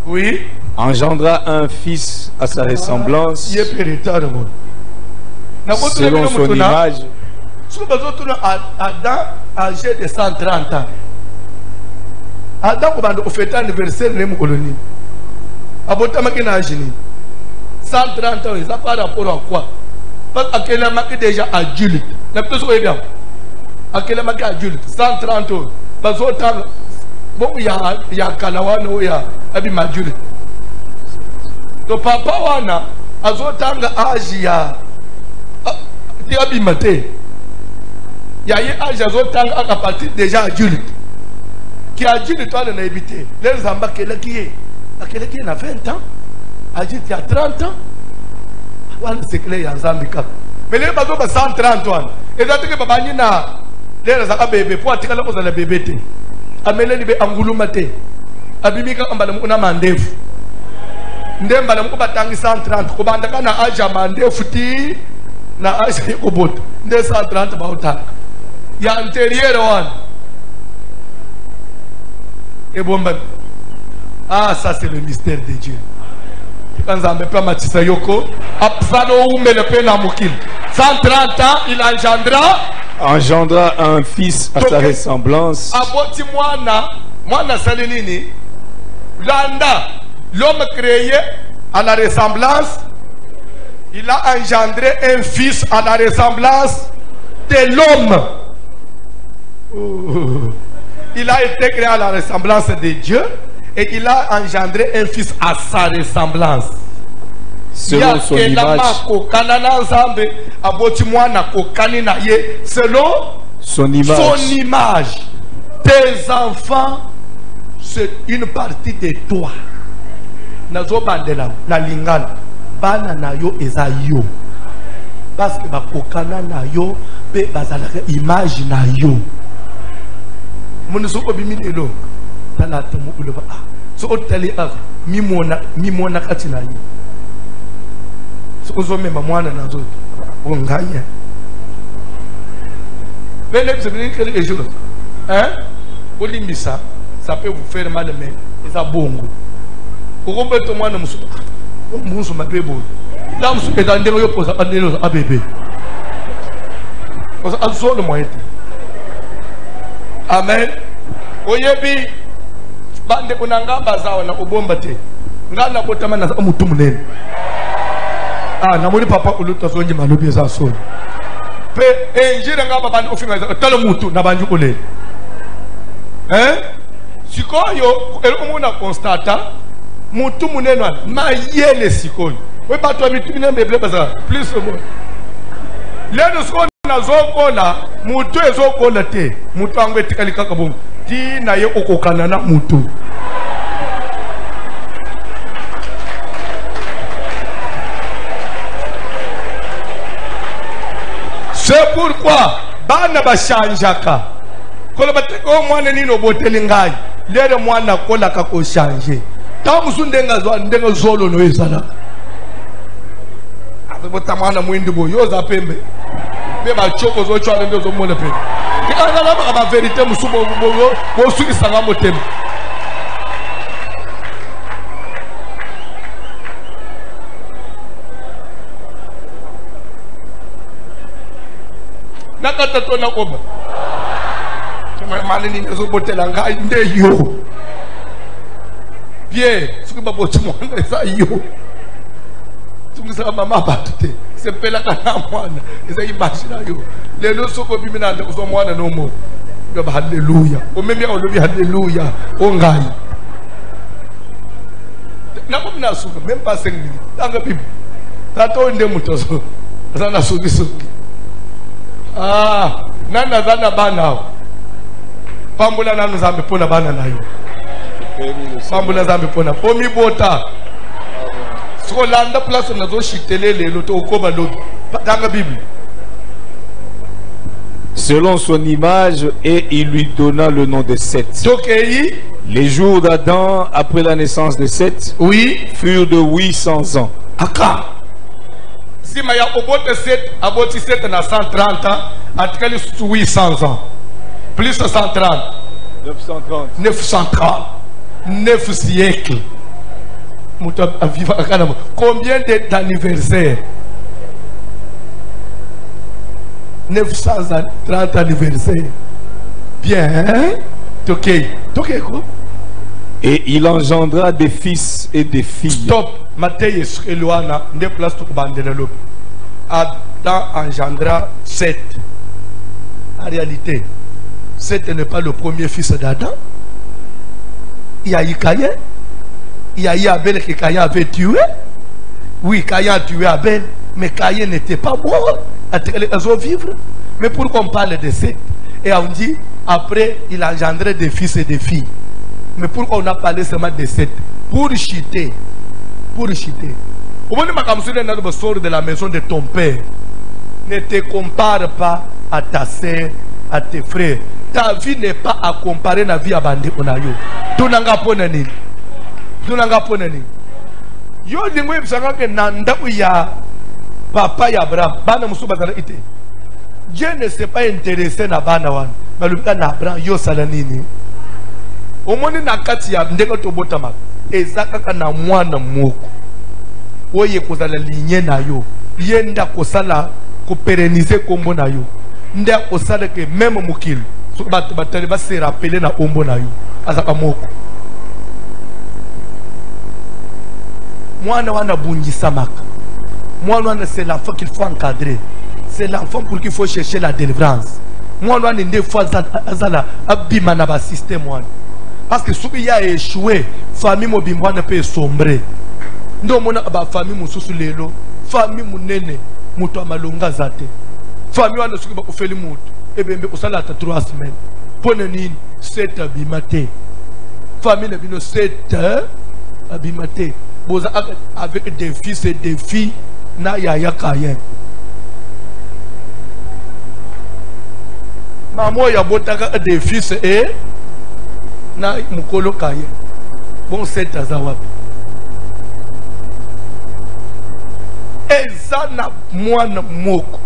oui, engendra un fils à sa ressemblance, selon son image. Adam, âgé de 130 ans. Adam, au fait anniversaire, il est colonie. Abotamaki na agini. 130 ans, ça par rapport à quoi? Parce qu'elle a marqué déjà adulte. La personne est bien. Qu'elle a marqué adulte. 130 ans. Parce que bon, il y a Kalawana ou il y a Abim adulte. Donc papa wana, azotanga âge ya Abimate. Il y a eu âge azotanga à partir déjà adulte. Qui a dit de toi de n'habiter. Les zamba qui est à 20 ans, a dit il y a 30 ans. C'est clair, il y a un zambika. Mais les bateaux 130 ans. Et là, tu peux les zamba bébé pour attirer la pose à la bébé. Amélé libé angulumate. Abimika ambalam una mandefu. Ndembalam kubatangi 130. Kubandaka na aja mandefu ti na aja yokoboto. Nde 130 bauta. Ya antérieur one. Et bon, ah, ça c'est le mystère de Dieu. Quand on ne peut pas matissa yoko, 130 ans, il engendra un fils à sa ressemblance. L'homme créé à la ressemblance, il a engendré un fils à la ressemblance de l'homme. Il a été créé à la ressemblance de Dieu et il a engendré un fils à sa ressemblance. Selon son image. Selon son image. Tes enfants, c'est une partie de toi. Nazo bandela na lingala bana na yo eza yo. Parce que bakokana na yo pe bazalaka image na yo. Monisoko bimilelo tala tamu uloba ah so otali ah mimona kati na yo so ozomema mwana nazo ongaya bene bzebini kele ejo hein olimbisa ça peut vous faire mal mais ça bongo okombe to mwana musu mabebo la musu etandelo yo posa andelo abebe posa azolo moyete. Amen. Oyebi bande kunanga bazawa na ubomba te. Ngana kotama na mutu munene. Ah na muri papa uluta zonje malobi za so. Pe enjira ngaba bande ofinga za talo mutu na banju kule. Sikoyo elumuna constata mutu munene wana mayele sikoyo. We batwa mitu na meble baza plus bon. Leno sikoyo nazokola mutu ezokola te mutu angwe tikali kaka bongo ti na ye okokana na mutu. C'est pourquoi bana bashanjaka kola bateko mwana nino boteli ngai lere mwana kola kako changer tamusu ndenga zolo no ezala azobota mwana mwindi bo yoza pembe ba choko zo chwa ndo zo mona pe ikanga la ba vérité musubo bogo bo suki sanga motem nakata to na koba kama mali ni zo botela nga nde yo bien suki ba boti mwana sa yo tumisa mama batute sepela kana mwana eza imagine yo lelo soko bimina ndo so mwana no mo ngaba haleluya o memi o lobi haleluya o ngai na ko mina suka même pas 5 minutes tanga bibi tato nde mutoso sana suki suki nana zana bana pambula nanu zambe pona bana nayo pambula zambe pona omi bota Solanda place nazo shitelele loto okoba loto dans la Bible. Selon son image et il lui donna le nom de Seth. Donc Les jours d'Adam après la naissance de Seth, oui, furent de 800 ans. Aka. Si maya obote 7, aboti 7 na 130 ans, atkali 800 ans. Plus 130. 930. 930. 9 siècles. Combien d'anniversaires? 930 anniversaires. Bien, hein? Ok. Ok, quoi? Et il engendra des fils et des filles. Stop. Matthieu et Luana, ne place tout le Adam engendra 7. En réalité, 7 n'est pas le premier fils d'Adam. Il y a eu Caïn. Il y a eu Abel que Caïn avait tué. Oui, Caïn a tué Abel. Mais Caïn n'était pas mort. Il a vivre. Mais pourquoi on parle de 7? Et on dit, après, il a engendré des fils et des filles. Mais pourquoi on a parlé seulement de 7? Pour chuter. Pour chuter. Au moment où tu sors de la maison de ton père, ne te compare pas à ta sœur, à tes frères. Ta vie n'est pas à comparer la vie à Bandi Onayo. Tu n'as pas ponani. Tu n'as pas ponani. Yo lingwe bisanga ke nanda uya papa ya Abraham. Bana musuba zala ite. Dieu ne s'est pas intéressé na bana wan. Malubika na Abraham yo salanini. Omoni na kati ya ndenge to botama. Ezaka na mwana moko. Oye kozala lignée na yo. Yenda kosala ko pérenniser kombo na yo. Nda kosala ke même mukil. So batali ba se rappeler na ombo na yo. Azaka moko. Mwana wana bungisa maka. Mwana wana c'est l'enfant qu'il faut encadrer. C'est l'enfant pour qu'il faut chercher la délivrance. Mwana wana nde fois azala abima na ba système wana. Parce que si il a échoué, famille mobimba ne peut sombrer. Ndo mona ba famille mususu lelo, famille munene, mutu amalonga zate. Famille wana suki ba ofeli mutu, ebembe osala ta 3 semaines. Pone nini 7 abimate. Famille na bino 7 abimate. Boza avec des fils et des filles na yaya Caïn. Maman ya botaka des fils et na mukolo Caïn. Bon 7 azawapi. Eza na mwana moko.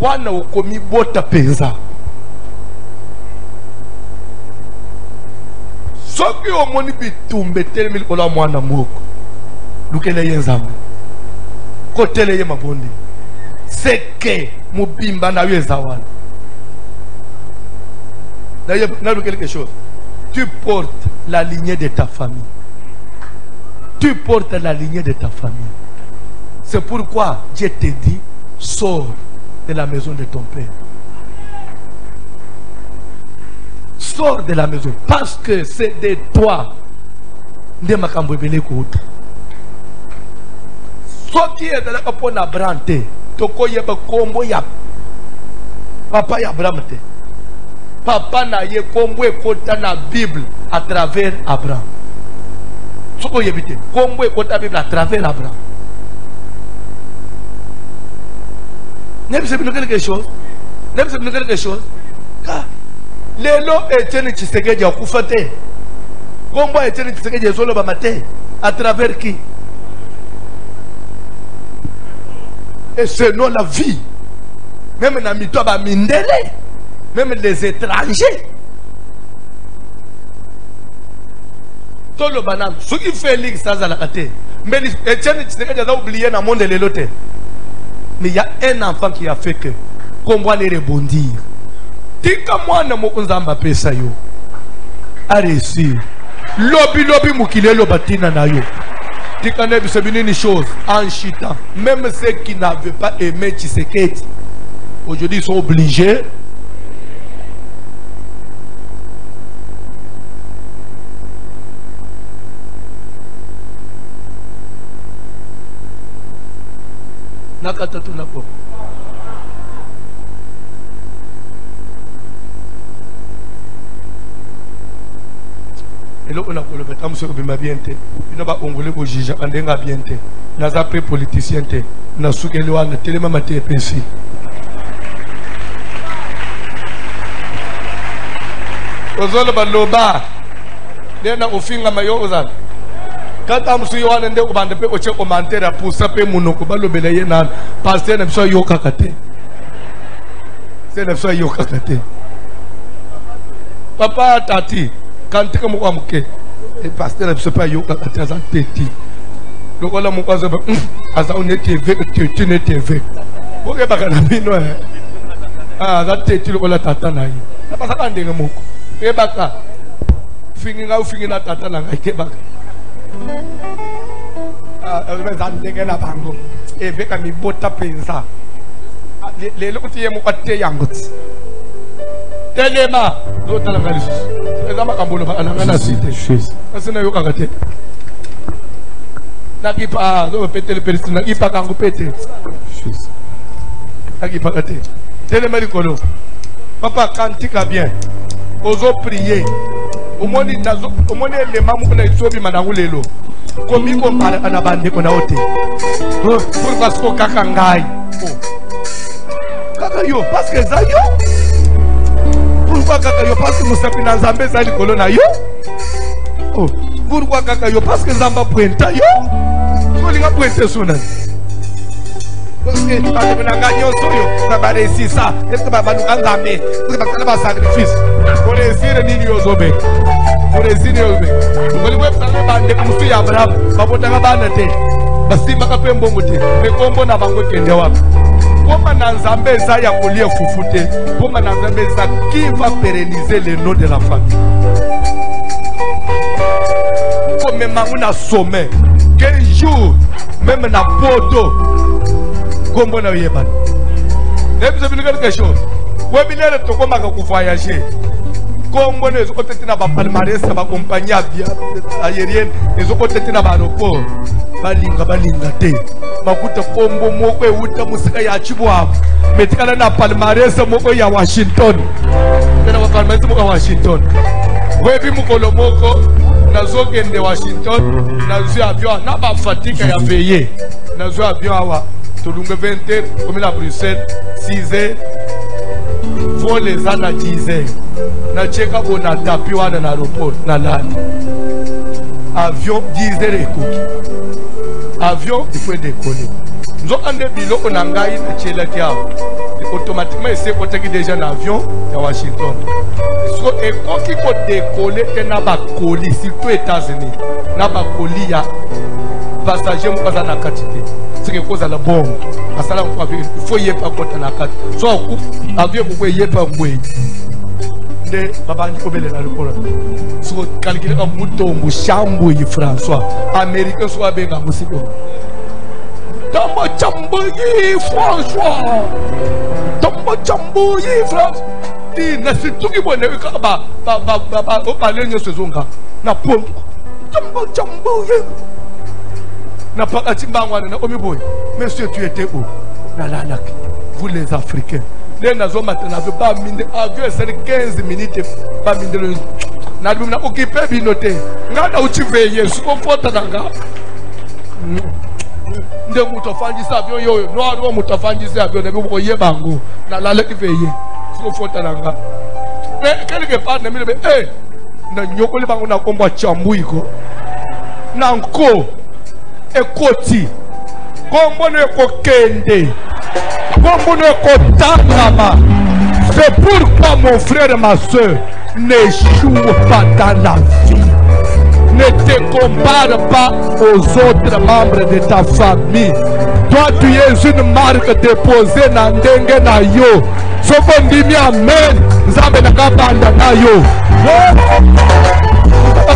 Wana ukomi bota penza. Soki omoni bitumbe telemi kola mwana moko. Lukele yenzambe. Kotele ye mabondi. Seke mubimba na yeza wana. D'ailleurs, quelque chose. Tu portes la lignée de ta famille. Tu portes la lignée de ta famille. C'est pourquoi Dieu te dit, sors de la maison de ton père. Sors de la maison. Parce que c'est de toi. Ce qui est dans la capone Abraham, toko yeba kombo ya papa ya Abraham. Papa na ye kombo ekota na Bible à travers Abraham. Soko yebite kombo ekota Bible à travers Abraham. Ne vous savez quelque chose? Ne vous savez quelque chose? Lelo Etienne Tshisekedi a kufate. Kombo Etienne Tshisekedi ezolo ba matin à travers qui? Et c'est non la vie. Même na mito ba mindele. Même les étrangers. Tout le banane. Ce qui fait l'Église, ça a la kate. Mais Etienne Tshisekedi a oublié dans le monde de l'élote. Mais il y a un enfant qui a fait que. Comment les rebondir. Tika mwana mokonzamba pesa yo. A réussir. Lobby moukile lo batina na yo. Tika nebi se une chose. En chitant. Même ceux qui n'avaient pas aimé Tshisekedi. Aujourd'hui ils sont obligés. Nakata tunako. Et là, on a pour le fait, monsieur Bima biente. Il n'a pas ongolé pour juger, on n'a biente. N'a pas pris politicien, n'a souqué le one, tellement maté pensi. Ozolo baloba, Lena ufinga mayoza. Kata msuyo wana nde kubande pe oche commentaire pour ça pe munoko balobela yena pasteur na biso yoka kate. C'est na biso yoka kate. Papa tati kantika mo amuke. Et pasteur na biso pa yoka kate za teti. Lokola mo kwaza ba asa onete ve tu ne te ve. Oke baka na bino ah za teti lokola tata na yi. Na pasa ka ndenge moko. E baka finginga ufingina tata na ngai ke baka. Ndenge na bango eveka mibota penza lelo kuti ye mukwate yango telema zotala ngalisu ezama kambulo balangana site asina yoka kate nakipa zo petele perisi nakipa kangu pete nakipa kate telema likolo papa kantika bien ozo prier omoni nazo omoni le mamu na isobi manangu lelo komi ko mara kana bande ko na ote pour parce que kaka ngai kaka yo parce que za yo pourquoi kaka yo parce que musapi na nzambe za likolo na yo pourquoi kaka yo parce que nzamba pointa yo ko linga pointe sona parce que tu vas devenir gagnant soyo na ba réussir ça est-ce que ba ba nzambe parce que ba sacrifice pour réussir ni yo zobe pour réussir yo zobe ko linga bande musu ya Abraham babotanga bana te basimba ka pembo ngote me kombo na bango kende wapi koma na nzambe za ya kolia fufute koma na nzambe za qui va pérenniser le nom de la famille comme même na sommet quel jour même na poto kombo na yebana et puis c'est quelque chose webinere to koma ka voyager kombo ne zoko tetina ba palmarès ba compagnie aérienne ezoko tetina ba aéroport balinga te bakuta kombo moko euta musika ya chibwa metikana na palmarès moko ya Washington tena ba palmarès moko ya Washington webi mukolo moko nazokende Washington nazo avion na ba fatika ya veiller nazo avion awa tolunga 20h comme la Bruxelles 6h vol les ana 10h na cheka bona tapi wana na aéroport na lani avion 10h ekoki avion il faut décoller nzo ande biloko na ngai na chela kia automatiquement essayer kotaki déjà na avion ya Washington so ekoki ko décoller te na ba colis surtout États-Unis na ba colis ya passager mo kaza na katite c'est cause la bombe asala ko avion il faut y pas kota na kati so avion ko y pas mbwe de baba ni obele na lokolo so calculer comme mutombo chambo yi François américain so abenga musiko tombo chambo yi François tombo chambo yi France di na situki bone ka ba o parler nyo sezonga na pom tombo chambo yi na pas atimbangwana na omiboy monsieur tu étais où na lanak vous les Africains les nazo matana pas minde avion c'est 15 minutes pas minde na lumna occupé binote ngada uchiveye suko fota nanga nde mutofangisa avion yoyo no ado mutofangisa avion na biko yebango na la lekiveye suko fota nanga mais quelque part na mile na nyoko le bango na kombo chambuiko na nko ekoti kombo ne kokende kombo ne kotangama. C'est pourquoi mon frère et ma soeur n'échoue pas dans la vie. Ne te compare pas aux autres membres de ta famille. Toi tu es une marque déposée dans ndenge na yo. Sokondimi amen. Nzambe nakabanda na yo.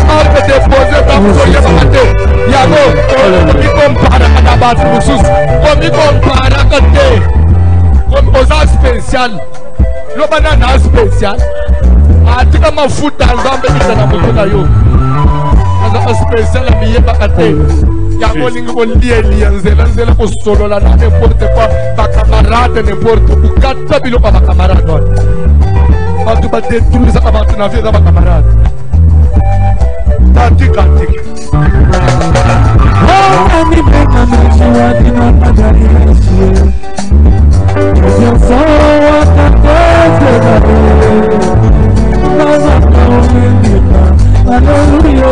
Marque déposée dans foyer bakate. Yago, mi compara na batu mususu. Komi compara kate. Comme aux spécial. Le banana spécial. Atika mafuta nzambe bitana mutuna yo. Naza spécial abiye bakate. Yango ningo kondieli nzela ko solo la n'importe quoi ba camarade n'importe où kata bilo ba camarade. Ba tu ba détruire ça ba tu na vie ba camarade. Tatika. Oh, mi beka na chiwa dina padari nasiye. Yo soy a Hallelujah.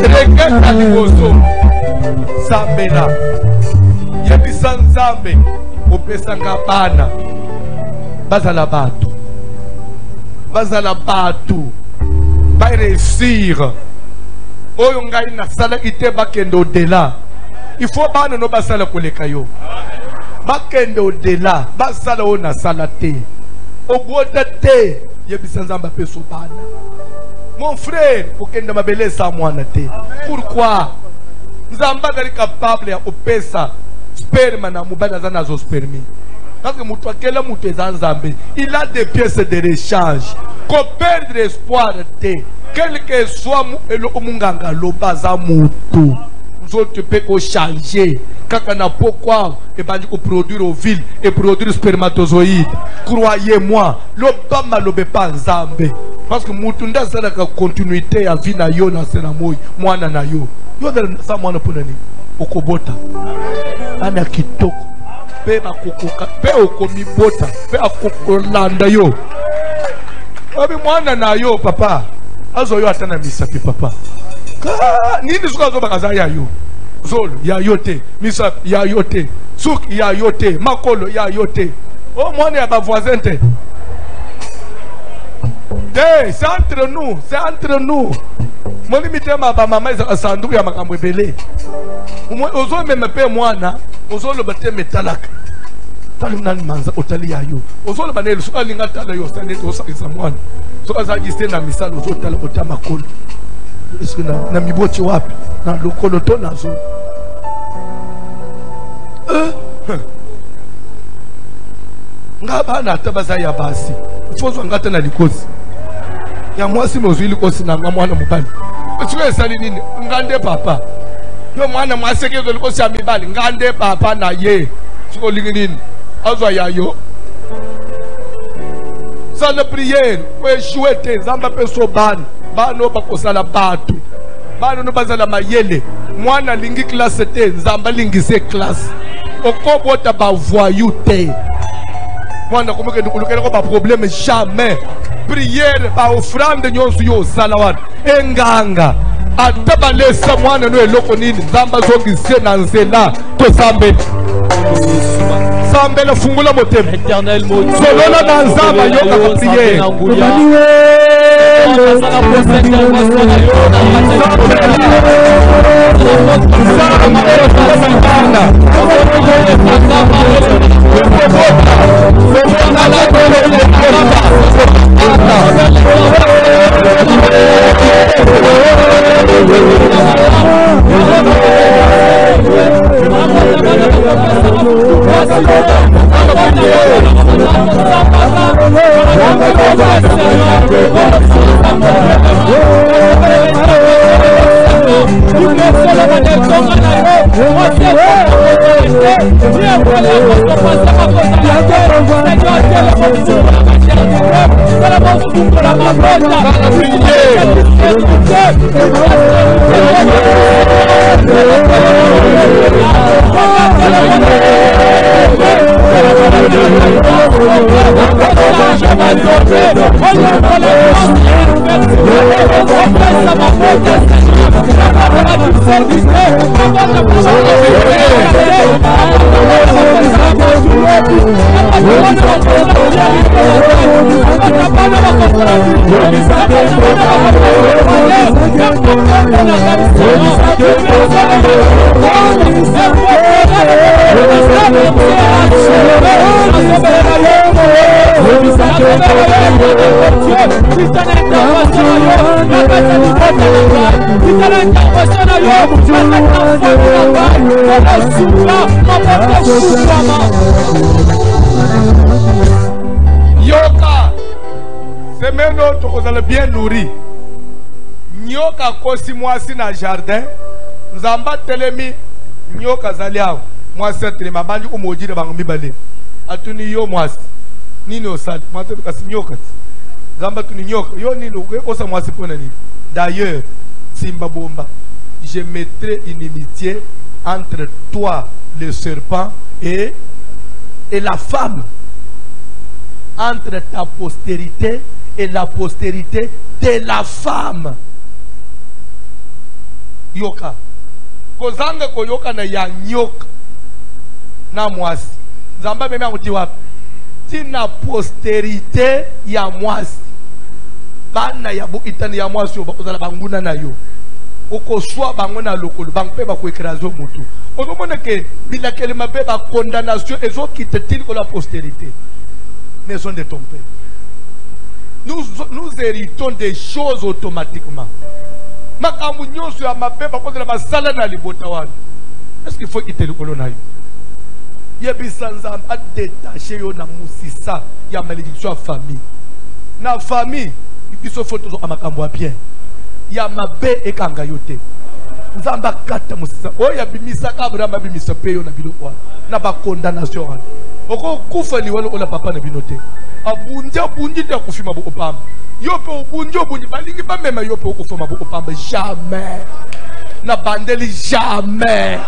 Regrette liboso Zambela Yebisa Nzambe opesanga bana bazala batu ba réussir oyo ngai na sala ite bakende au-delà. Il faut bana no basala koleka yo bakende au-delà basala o na sala te obota te yebisa Nzambe peso bana. Mon frère, okende mabele sa mwana te. Pourquoi? Nzambe est capable ya opesa sperme na mubana zana zo sperme. Parce que mutu akela mutu Nzambe, il a des pièces de rechange. Ko perdre espoir te. Quel que soit le munganga lo baza mutu. Tu peux changer. Quand on a pourquoi et ben du produire aux villes et produire spermatozoïdes. Croyez-moi, le bama le pas Nzambe. Parce que mutunda ça la continuité à vie na yo na sena moy mwana na yo. Yo da sa mwana ponani okobota. Ana kitoko. Pe makokoka, pe okomi bota, pe akokolanda yo. Obi mwana na yo papa. Azo yo atana misa pe papa. Nini suka zo bakaza ya yo. Zolo ya yote, misa ya yote, souk ya yote, makolo ya yote. Oh mwana ya ba voisin te. C'est entre nous, c'est entre nous. Mon limite ma maman est sandu ya makambo belé. Ozo même pe mwana, ozo le bate metalaka. Tali nani manza otali ya yo. Ozo le banel so alinga tala yo sane to sa mwana. So azajiste na misalo ozo tala otama kolo. Est-ce que na miboti wapi na lokolo to nazo ngaba na tabaza ya basi fozo ngata na likosi ya mwasi mozwi likosi na mwana mubali tsuwe sali nini ngande papa yo mwana mwasekezo likosi ya mibali ngande papa na ye tsuko lingi nini azwa ya yo sana prière we chouette Nzambe peso bani bano bakosala batu bano no bazala mayele mwana lingi classe te Nzambe lingise classe okobota ba voyou te mwana komeke ndikulukela ko ba problème jamais prière ba offrande nyonso yo salawat enganga ataba lesa mwana no eloko nini Nzambe zongise na nzela to sambe Sambe le fungula motema éternel mot solola na Nzambe yoka prière Yoka, c'est maintenant que vous allez bien nourrir. Nyoka kosi mwasi na jardin, nzamba telemi nyoka zaliao. Mwasi telema bandi umojire bangu mibale. Atuni yo mwasi. Nini osali? Mwasi kasi nyoka. Nzamba tuni nyoka. Yo nini osa mwasi pona nini? D'ailleurs, Simba Bomba, je mettrai une inimitié entre toi, le serpent, et la femme. Entre ta postérité et la postérité de la femme. Yoka. Kozanga koyoka na ya nyoka. Na mwasi. Zamba meme amuti wapi. Tina postérité ya mwasi. Bana ya bu itani ya mwasi yo bakozala banguna na yo. Oko swa bangona lokolo bangpe ba ko écraser mutu. Okomona ke bilakeli mabe ba condamnation ezo kitetil ko la postérité. Maison de ton père. Nous héritons des choses automatiquement. Makambu nyonso ya mabe ba kozala basala na libota wana. Est-ce qu'il faut iteli ko lona yo? Yebisa nzamba a détaché yo na musisa ya malédiction ya famille. Na famille biso faut toujours amakambo bien. Ya mabe ekanga yote. Nzamba kata musisa. Oya bimisa Abraham bimisa peyo na biloko na ba condamnation wana. Oko kufa ni wala ola papa na binote. Abunja bunji ta kufima bo opamba. Yope obunjo bunji balingi ba mema yope okufama bo opamba jamais. Na bandeli jamais.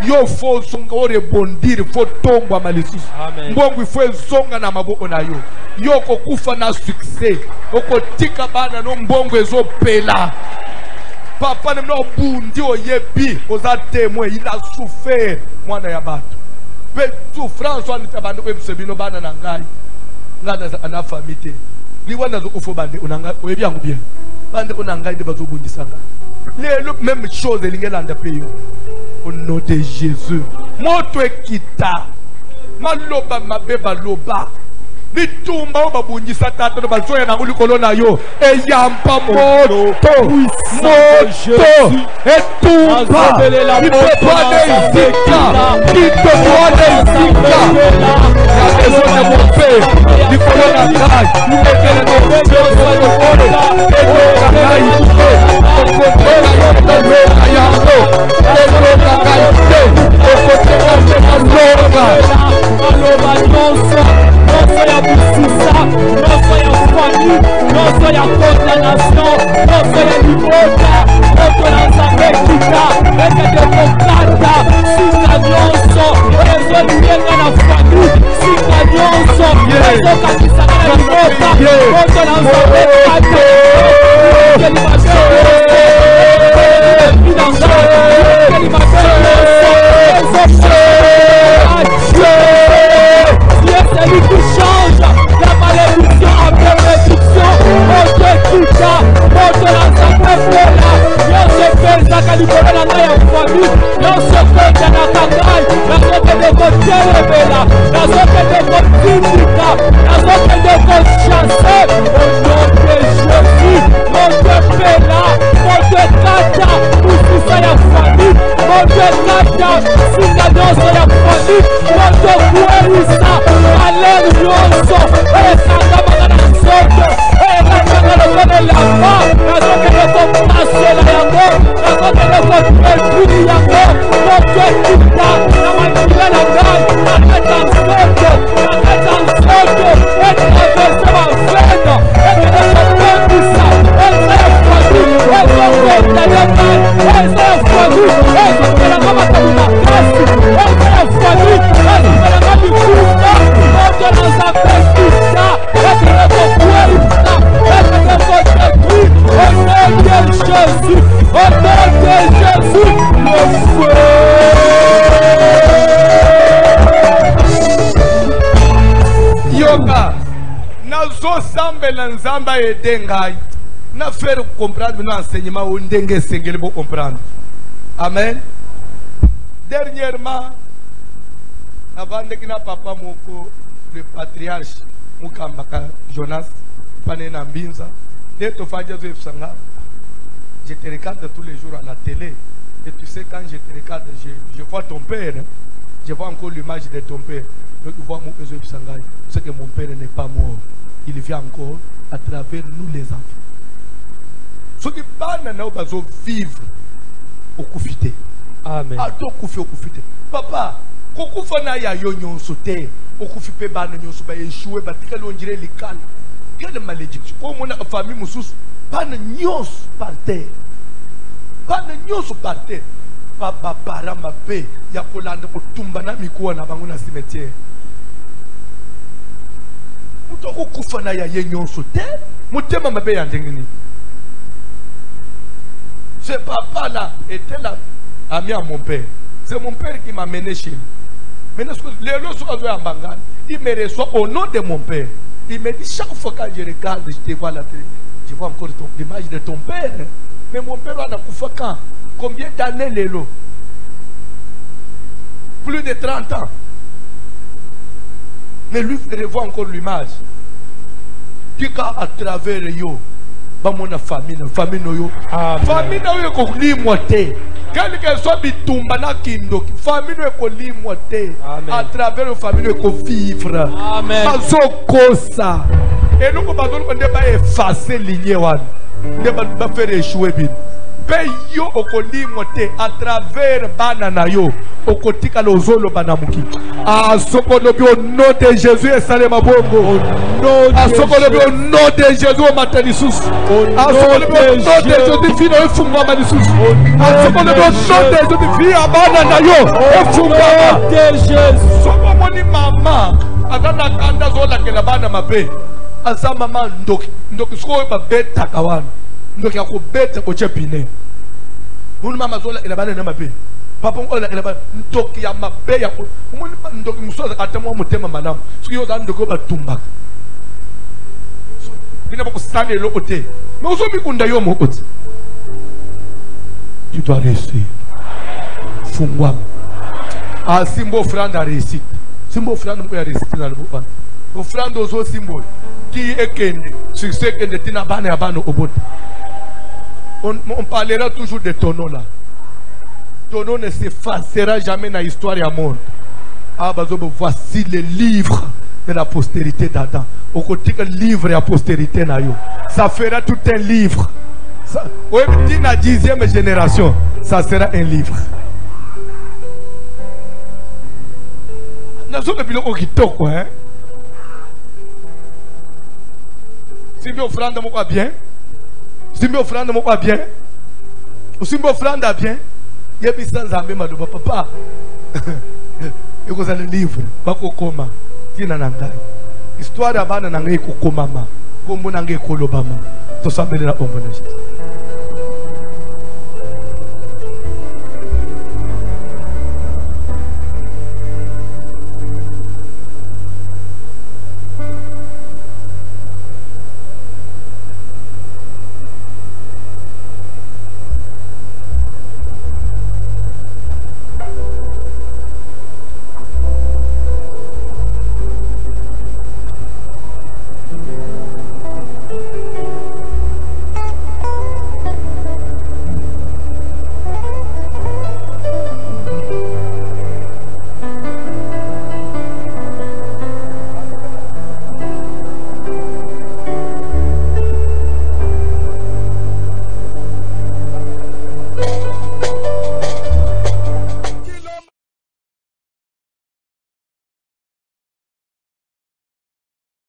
Yo faut songa o rebondir, faut tomber malicious. Mbongo il faut zonga na maboko na yo. Yo ko kufa na succès. Oko tika bana no mbongo ezo pela. Papa ne no bundi o yebi, oza témoin, il a souffert mwana ya bato. Pe souffrance on tabando pe sebino bana na ngai. Ngana na famille. Liwana zo kufo bande onanga oyebi yango bien. Bande onanga de bazo bundisanga. Le même chose elingela nda pe yo. Au nom de Jésus. Moto ekita. Maloba mabeba loba. Nitumba obabunjisa tata no bazoya na ulikolo na yo. Eyamba moto. Moto. Etumba. Ipepwane izika. Ipepwane izika. La maison de mon père. Likolo na kai. Ekele no pebe oyo ore. Eko kai ikupe. Okotola yotobe ayambo. Eko kai te. Okotola yotobe. Maloba nyonso. Noso ya busisa, noso ya famille, noso ya condamnation, noso ya libota, noso ya nzambekita, ekete kokata, sika nyonso, ezo liyenga na famille, sika nyonso, ezo kakisaka na libota, noso na nzambekata, ekeli mabele, ekeli mabele, c'est lui qui change la malédiction en bénédiction. On te quitte, on te lance à faire là. On se fait ça quand il faut la famille. On se fait dans la campagne. La côté de côté là. La Nzambe Nzamba et Dengai. Na faire comprendre nos enseignements ou Ndenge Sengele pour comprendre. Amen. Dernièrement, avant de que papa moko le patriarche Mukambaka Jonas Panena Mbinza, dès que je te regarde tous les jours à la télé. Et tu sais, quand je te regarde, je vois ton père. Je vois encore l'image de ton père. Donc, tu vois mon père, c'est que mon père n'est pas mort. Il vit encore à travers nous les enfants. Ce qui est vivre au Koufité. Amen. Papa, Kokufa na ya yo nyonso te. Okufipe bana nyonso ba échoué ba tika longire likala. Quelle malédiction. Comme on a famille mususu, bana nyonso par terre. Bana nyonso par terre. Papa para mabe ya kolanda ko tumba na mikuwa na bango na cimetière. Muto kokufa na ya ye nyonso te. Mutema mabe ya ndengini. Ce papa là était là, ami à mon père. C'est mon père qui m'a mené chez lui. Maintenant, les lois sont à Bangal. Il me reçoit au nom de mon père. Il me dit chaque fois quand je regarde, je te vois la télé, je vois encore l'image de ton père. Mais mon père a quand? Combien d'années les lots? Plus de 30 ans. Mais lui, il revoit encore l'image. Qui à travers yo, mon famille, famille yo, famille yo ko limote. Quel que soit bitumba na kindoki, famille yo ko limote. À travers la famille yo ko vivre. Amen. Bazo kosa. Et nous on ne pas effacer lignée wan. Ne pas faire échouer bin. Pe yo ko limote à travers banana yo. Okotika lozolo banamuki. Ah sokonobi au nom de Jésus et salema bongo. Ah sokonobi au nom de Jésus au matanisus. Ah sokonobi au nom de Jésus fino e fungwa manisus. Ah sokonobi au nom de Jésus fino abana na yo e fungwa de Jésus. Soko moni mama adana kanda zola ke la bana mabe. Asa mama ndoki sko ba beta kawana. Ndoki akobeta ko chepine. Uni mama zola ke la bana na mabe. Papa on a ndoki ya mabe ya umuni ndoki musoza atamo mutema manamu suki yoza ndoko batumba bina bako stande lo côté mais ozo mikunda yo mo côté tu dois réussir fungwa ah simbo offrande à réussite simbo offrande mo ya réussite na lo offrande ozo simbo qui ekende succès kende tina bana ya bana obota on parlera toujours de ton nom là. Ton nom ne s'effacera jamais dans l'histoire du monde. Ah, voici le livre de la postérité d'Adam. Au côté que le livre de la postérité, ça fera tout un livre. Oui, dans la 10e génération, ça sera un livre. Nous sommes bien. Si vous offrande, moi bien. Si vous offrande, moi bien. Si vous offrande, bien. Il y a des gens qui ont papa. Il y a des livres. Histoire de la banane, il y a des livres.